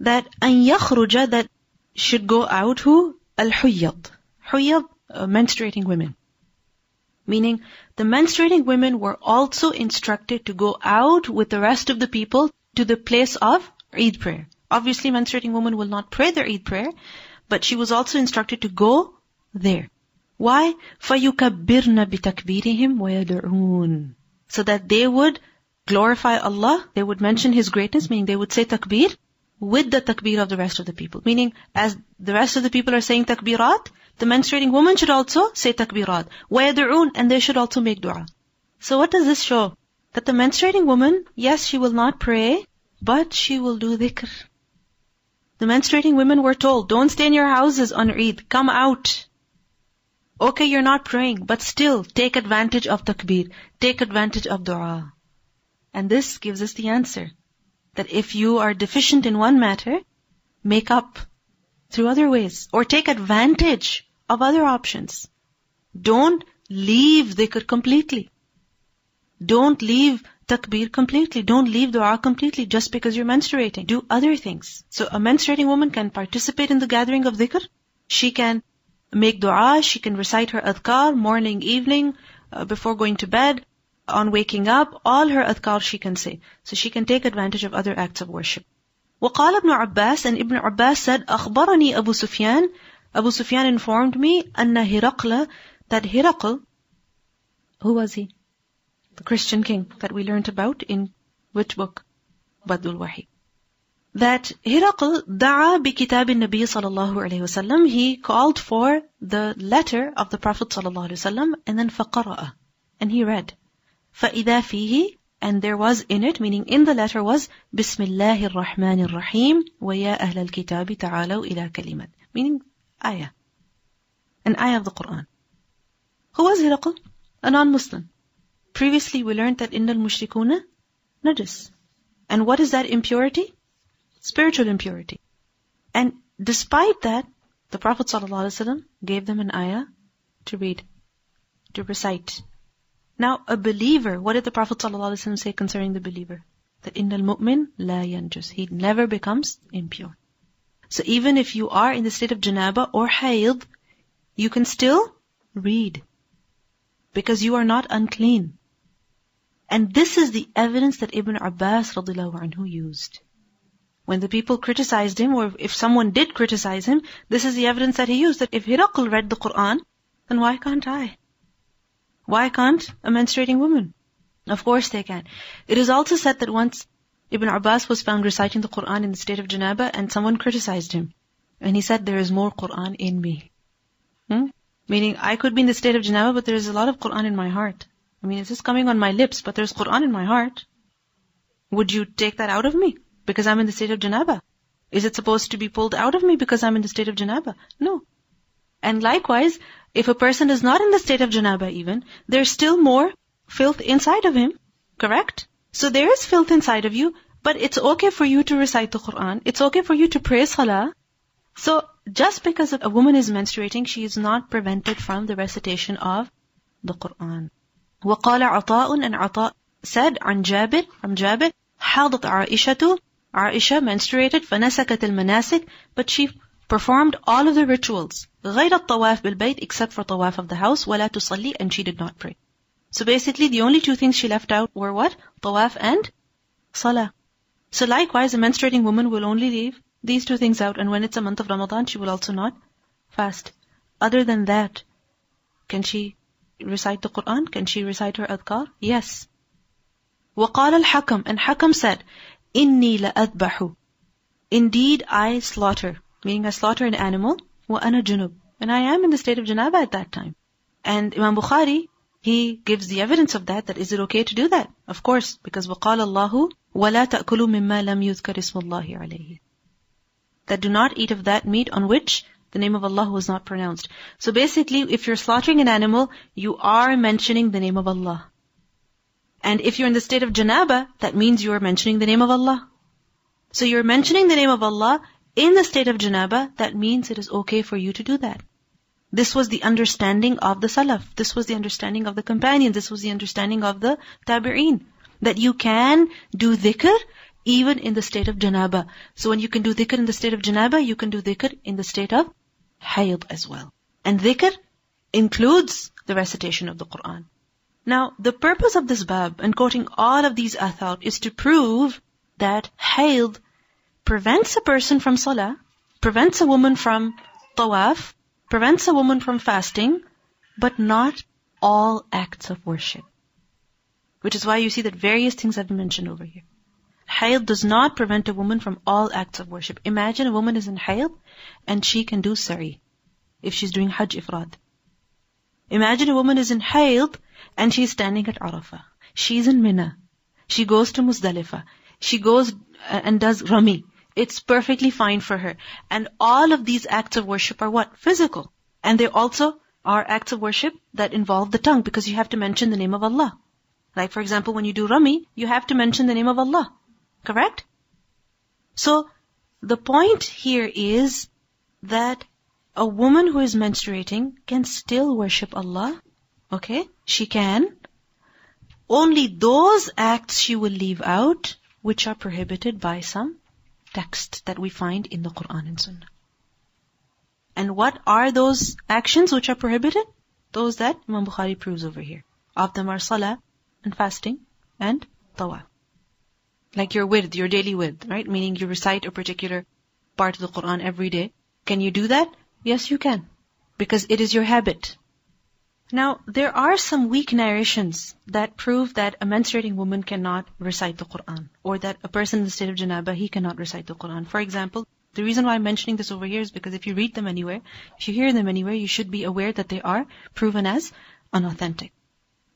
that أَن يَخْرُجَ, that should go out, who? Al-Huyyad. Huyyad, menstruating women. Meaning, the menstruating women were also instructed to go out with the rest of the people to the place of Eid prayer. Obviously, menstruating women will not pray their Eid prayer, but she was also instructed to go there. Why? فَيُكَبِّرْنَ بِتَكْبِيرِهِمْ وَيَدْعُونَ, so that they would glorify Allah, they would mention His greatness, meaning they would say takbir, with the takbir of the rest of the people. Meaning, as the rest of the people are saying takbirat, the menstruating woman should also say takbirat. وَيَدْعُونَ, and they should also make dua. So what does this show? That the menstruating woman, yes, she will not pray, but she will do dhikr. The menstruating women were told, don't stay in your houses on Eid, come out. Okay, you're not praying, but still, take advantage of takbir, take advantage of dua. And this gives us the answer. That if you are deficient in one matter, make up through other ways. Or take advantage of other options. Don't leave dhikr completely. Don't leave takbir completely. Don't leave dua completely just because you're menstruating. Do other things. So a menstruating woman can participate in the gathering of dhikr. She can make dua. She can recite her adhkar morning, evening, before going to bed. On waking up, all her adhkar she can say. So she can take advantage of other acts of worship. وَقَالَ ابْنُ عَبَّاسٍ, and Ibn Abbas said, أَخْبَرَنِي Abu Sufyan, Abu Sufyan informed me, أَنَّ هِرَقْلَ, that Hiraql, who was he? The Christian king that we learned about in which book? Badul Wahi. That Hiraql da'a bi kitab al-Nabi sallallahu alayhi wasallam, he called for the letter of the Prophet sallallahu alayhi wasallam, and then فَقَرَأَ, and he read. فَإِذَا فِيهِ, and there was in it, meaning in the letter was, بِسْمِ اللَّهِ الرَّحْمَنِ الرَّحِيمِ وَيَا أَهْلَ الْكِتَابِ تَعَالَوْا إِلَى كَلِمَةٍ, meaning ayah. an ayah of the Quran. Who was Hiraql? A non-Muslim. Previously we learned that innal mushrikuna najis. And what is that impurity? Spiritual impurity. And despite that, the Prophet ﷺ gave them an ayah to read, to recite. Now, a believer, what did the Prophet ﷺ say concerning the believer? That innal mu'min la yanjus. He never becomes impure. So even if you are in the state of janaba or hayd, you can still read. Because you are not unclean. And this is the evidence that Ibn Abbas radiallahu anhu used. When the people criticized him, or if someone did criticize him, this is the evidence that he used, that if Hiraql read the Quran, then why can't I? Why can't a menstruating woman? Of course they can. It is also said that once Ibn Abbas was found reciting the Quran in the state of janaba, and someone criticized him. And he said, there is more Quran in me. Meaning, I could be in the state of janaba, but there is a lot of Quran in my heart. I mean, it's just coming on my lips, but there's Quran in my heart. Would you take that out of me? Because I'm in the state of janaba. Is it supposed to be pulled out of me because I'm in the state of janaba? No. And likewise, if a person is not in the state of janaba even, there's still more filth inside of him. Correct? So there is filth inside of you, but it's okay for you to recite the Quran. It's okay for you to pray salah. So just because a woman is menstruating, she is not prevented from the recitation of the Quran. وَقَالَ عَطَاءٌ, and Ata said from Jabir, حَاضَتْ عَائِشَةُ, Aisha menstruated, فَنَسَكَتِ الْمَنَاسِكِ, but she performed all of the rituals, غَيْرَ الطَّوَافِ بِالْبَيْتِ, except for tawaf of the house, وَلَا تُصَلِّي, and she did not pray. So basically the only two things she left out were what? Tawaf and salah. So likewise, a menstruating woman will only leave these two things out, and when it's a month of Ramadan, she will also not fast. Other than that, can she recite the Quran? Can she recite her adhkar? Yes. وَقَالَ الْحَكَمْ, and Hakam said, إِنِّي لَأَذْبَحُ, indeed I slaughter, meaning I slaughter an animal, وَأَنَا جُنُوب, and I am in the state of janaba at that time. And Imam Bukhari, he gives the evidence of that is it okay to do that? Of course, because وَقَالَ اللَّهُ وَلَا تَأْكُلُوا مِمَّا لَمْ يُذْكَرِ اسْمُ اللَّهِ عَلَيْهِ, that do not eat of that meat on which the name of Allah was not pronounced. So basically, if you're slaughtering an animal, you are mentioning the name of Allah. And if you're in the state of janaba, that means you are mentioning the name of Allah. So you're mentioning the name of Allah in the state of janaba, that means it is okay for you to do that. This was the understanding of the Salaf. This was the understanding of the companions. This was the understanding of the Tabi'een. That you can do dhikr even in the state of janaba. So when you can do dhikr in the state of janaba, you can do dhikr in the state of hayd as well. And dhikr includes the recitation of the Quran. Now, the purpose of this bab, and quoting all of these athar, is to prove that hayd prevents a person from salah, prevents a woman from tawaf, prevents a woman from fasting, but not all acts of worship. Which is why you see that various things have been mentioned over here. Hayd does not prevent a woman from all acts of worship. Imagine a woman is in hayd and she can do sa'i if she's doing hajj ifrad. Imagine a woman is in hayd and she's standing at Arafah. She's in Mina. She goes to Muzdalifah. She goes and does Rami. It's perfectly fine for her. And all of these acts of worship are what? Physical. And they also are acts of worship that involve the tongue, because you have to mention the name of Allah. Like for example, when you do Rami, you have to mention the name of Allah. Correct? So, the point here is that a woman who is menstruating can still worship Allah. Okay? She can. Only those acts she will leave out which are prohibited by some text that we find in the Quran and Sunnah. And what are those actions which are prohibited? Those that Imam Bukhari proves over here. Of them are salah and fasting and tawaf. Like your wird, your daily wird, right? Meaning you recite a particular part of the Quran every day. Can you do that? Yes, you can. Because it is your habit. Now, there are some weak narrations that prove that a menstruating woman cannot recite the Quran, or that a person in the state of janaba, he cannot recite the Quran. For example, the reason why I'm mentioning this over here is because if you read them anywhere, if you hear them anywhere, you should be aware that they are proven as unauthentic.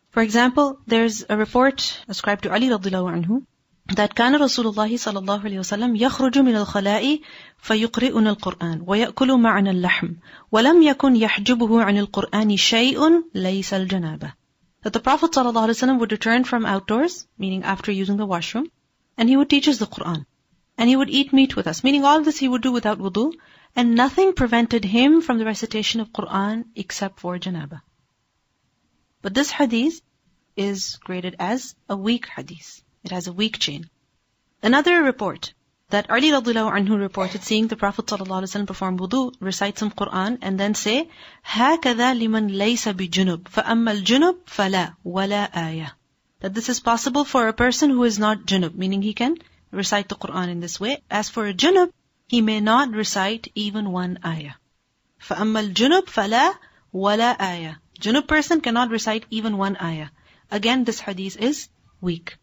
For example, there's a report ascribed to Ali radiallahu anhu that كان رسول الله صلى الله عليه وسلم يخرج من الخلاء فيقرئنا القرآن ويأكل معنا اللحم ولم يكن يحجبه عن القرآن شيء ليس الجنابة. That the Prophet صلى الله عليه وسلم would return from outdoors, meaning after using the washroom, and he would teach us the Quran. And he would eat meat with us, meaning all this he would do without wudu, and nothing prevented him from the recitation of Quran except for janaba. But this hadith is graded as a weak hadith. It has a weak chain. Another report that Ali radiallahu anhu reported seeing the Prophet sallallahu alaihi wasallam perform wudu, recite some Quran, and then say, هَكَذَا لِمَنْ لَيْسَ بِجُنُبٍ فَأَمَّا الْجُنُبْ فَلَا وَلَا آيَةٍ. That this is possible for a person who is not junub, meaning he can recite the Quran in this way. As for a junub, he may not recite even one ayah. فَأَمَّا الْجُنُبْ فَلَا وَلَا آيَةٍ. Junub person cannot recite even one ayah. Again, this hadith is weak.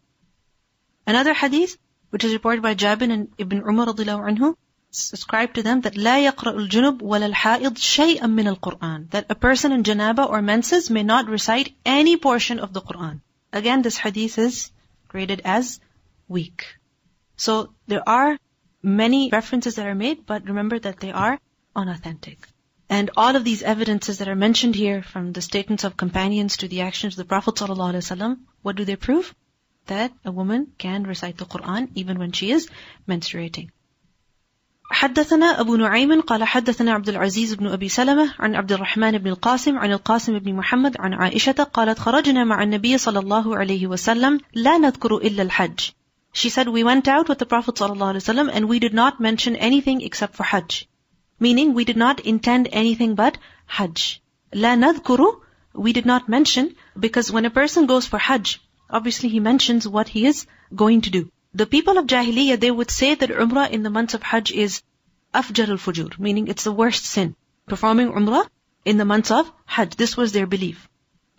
Another hadith, which is reported by Jabir and Ibn Umar radiallahu anhu, ascribed to them that لا يقرأ الجنب ولا الحائض شيئا من القرآن. That a person in janaba or menses may not recite any portion of the Quran. Again, this hadith is graded as weak. So there are many references that are made, but remember that they are unauthentic. And all of these evidences that are mentioned here, from the statements of companions to the actions of the Prophet ﷺ, what do they prove? That a woman can recite the Quran even when she is menstruating. حدثنا أبو نعيم قال حدثنا عبد العزيز بن أبي سلمة عن عبد الرحمن بن القاسم عن القاسم بن محمد عن عائشة قالت خرجنا مع النبي صلى الله عليه وسلم لا نذكر إلا الحج. She said, we went out with the Prophet ﷺ and we did not mention anything except for Hajj. Meaning, we did not intend anything but Hajj. لا نذكر, we did not mention, because when a person goes for Hajj, obviously he mentions what he is going to do. The people of Jahiliyyah, they would say that Umrah in the months of Hajj is afjar al-fujur, meaning it's the worst sin. Performing Umrah in the months of Hajj. This was their belief.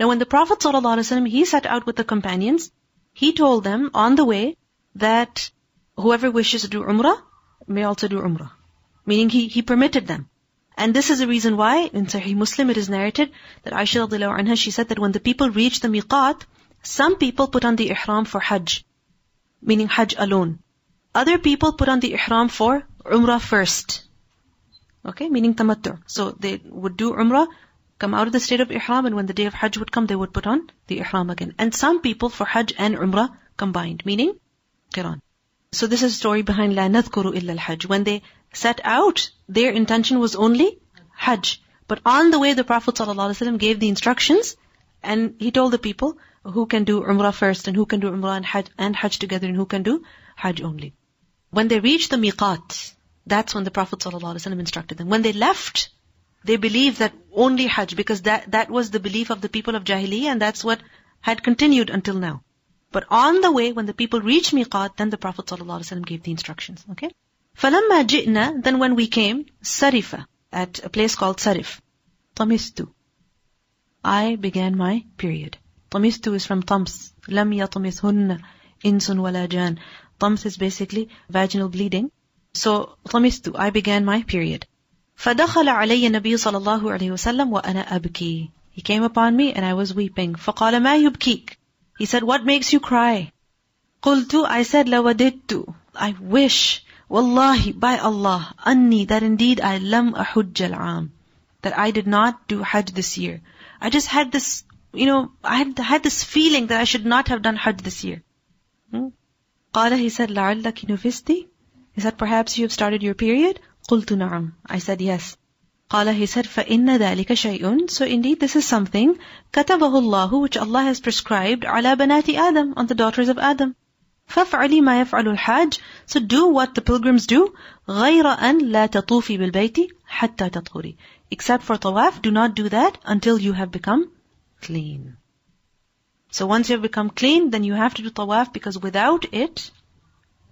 Now when the Prophet ﷺ, he set out with the companions, he told them on the way that whoever wishes to do Umrah may also do Umrah. Meaning he permitted them. And this is the reason why in Sahih Muslim it is narrated that Aisha radiallahu anha, she said that when the people reached the miqat, some people put on the ihram for Hajj, meaning Hajj alone. Other people put on the ihram for Umrah first. Okay, meaning tamattu. So they would do Umrah, come out of the state of ihram, and when the day of Hajj would come, they would put on the ihram again. And some people for Hajj and Umrah combined, meaning Qiran. So this is the story behind La nadhkuru illa al-Hajj. When they set out, their intention was only Hajj. But on the way, the Prophet ﷺ gave the instructions, and he told the people who can do Umrah first, and who can do Umrah and Hajj together, and who can do Hajj only. When they reached the miqat, that's when the Prophet ﷺ instructed them. When they left, they believed that only Hajj, because that was the belief of the people of Jahiliyyah, and that's what had continued until now. But on the way, when the people reached miqat, then the Prophet ﷺ gave the instructions. Okay? فَلَمَّا جِئْنَا, then when we came, Sarifa, at a place called Sarif. طَمِسْتُ, I began my period. طَمِسْتُ is from طَمْس. لَمْ يَطْمِثْهُنَّ إِنسٌ وَلَا جَانٌ. طَمْس is basically vaginal bleeding. So, طَمِسْتُ, I began my period. فَدَخَلَ عَلَيَّ النَّبِيُّ صَلَى اللَّهُ عَلَيْهِ وَسَلَّمَ وَأَنَا أَبْكِي. He came upon me and I was weeping. فَقَالَ مَا يُبْكِيكَ. He said, what makes you cry? قُلْتُ, I said, لَوَدِدْتُ, I wish, وَاللَّهِ, by Allah, أَنِّي, that indeed I لَمْ أَحُجَّ الْعَامِ, that I did not do Hajj this year. I just had this, I had this feeling that I should not have done Hajj this year. قَالَ, he said, لَعَلَّكِ نُفِسْتِ. He said, perhaps you have started your period? قُلْتُ نَعَمْ. I said, yes. قال, he said, فَإِنَّ ذَلِكَ شَيْءٌ. So indeed this is something, كَتَبَهُ اللَّهُ, which Allah has prescribed, عَلَى بَنَاتِ آدَمَ, on the daughters of Adam. فَافْعَلِي مَا يَفْعَلُ الْحَاجِ. So do what the pilgrims do, غَيْرَ أَنْ لَا تَطُوفِ بِالْبَيْتِ حَتَّى تَطْهُرِ. Except for tawaf, do not do that until you have become clean. So once you have become clean, then you have to do tawaf, because without it,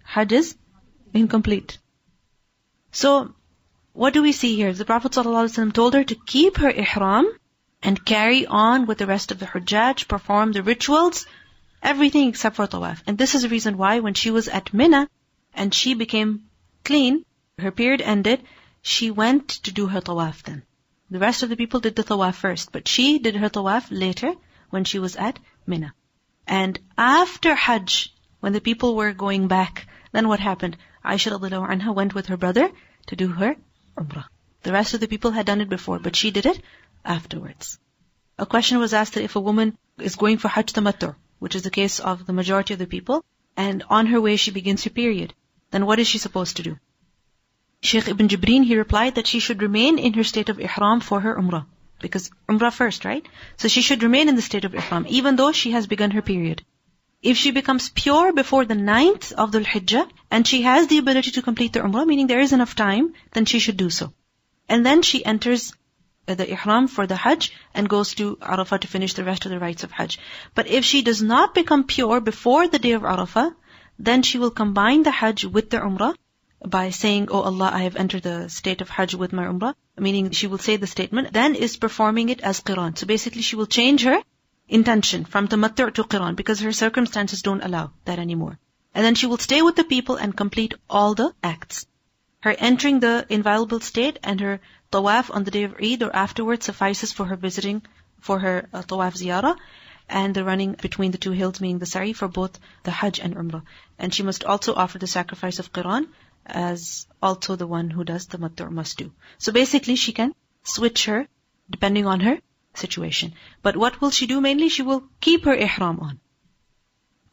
Hajj is incomplete. So, what do we see here? The Prophet ﷺ told her to keep her ihram and carry on with the rest of the hujjaj, perform the rituals, everything except for tawaf. And this is the reason why when she was at Mina and she became clean, her period ended, she went to do her tawaf then. The rest of the people did the tawaf first, but she did her tawaf later when she was at Mina. And after Hajj, when the people were going back, then what happened? Aisha radiallahu anha went with her brother to do her umrah. The rest of the people had done it before, but she did it afterwards. A question was asked that if a woman is going for Hajj Tamattu, which is the case of the majority of the people, and on her way she begins her period, then what is she supposed to do? Shaykh Ibn Jibreen, he replied that she should remain in her state of ihram for her umrah. Because umrah first, right? So she should remain in the state of ihram, even though she has begun her period. If she becomes pure before the 9th of Dhul Hijjah, and she has the ability to complete the umrah, meaning there is enough time, then she should do so. And then she enters the ihram for the Hajj and goes to Arafah to finish the rest of the rites of Hajj. But if she does not become pure before the day of Arafah, then she will combine the Hajj with the umrah by saying, "Oh Allah, I have entered the state of Hajj with my umrah," meaning she will say the statement, then is performing it as qiran. So basically she will change her intention from tamattu to qiran because her circumstances don't allow that anymore. And then she will stay with the people and complete all the acts. Her entering the inviolable state and her tawaf on the day of Eid or afterwards suffices for her visiting, for her tawaf ziyarah, and the running between the two hills, meaning the sa'i, for both the Hajj and Umrah. And she must also offer the sacrifice of Qiran, as also the one who does tamattu must do. So basically she can switch her depending on her situation. But what will she do mainly? She will keep her ihram on.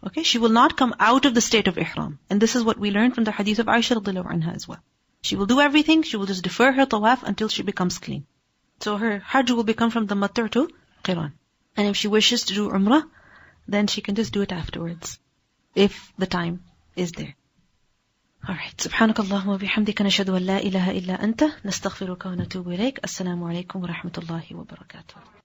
Okay, she will not come out of the state of ihram. And this is what we learned from the hadith of Aisha radiallahu anha as well. She will do everything, she will just defer her tawaf until she becomes clean. So her Hajj will become from tamattu to Qiran. And if she wishes to do Umrah, then she can just do it afterwards, if the time is there. Alright, subhanakallahumma wa bihamdika nashhadu an la ilaha illa anta nastaghfiruka wa natubu ilayk. Assalamu alaikum wa rahmatullahi wa barakatuh.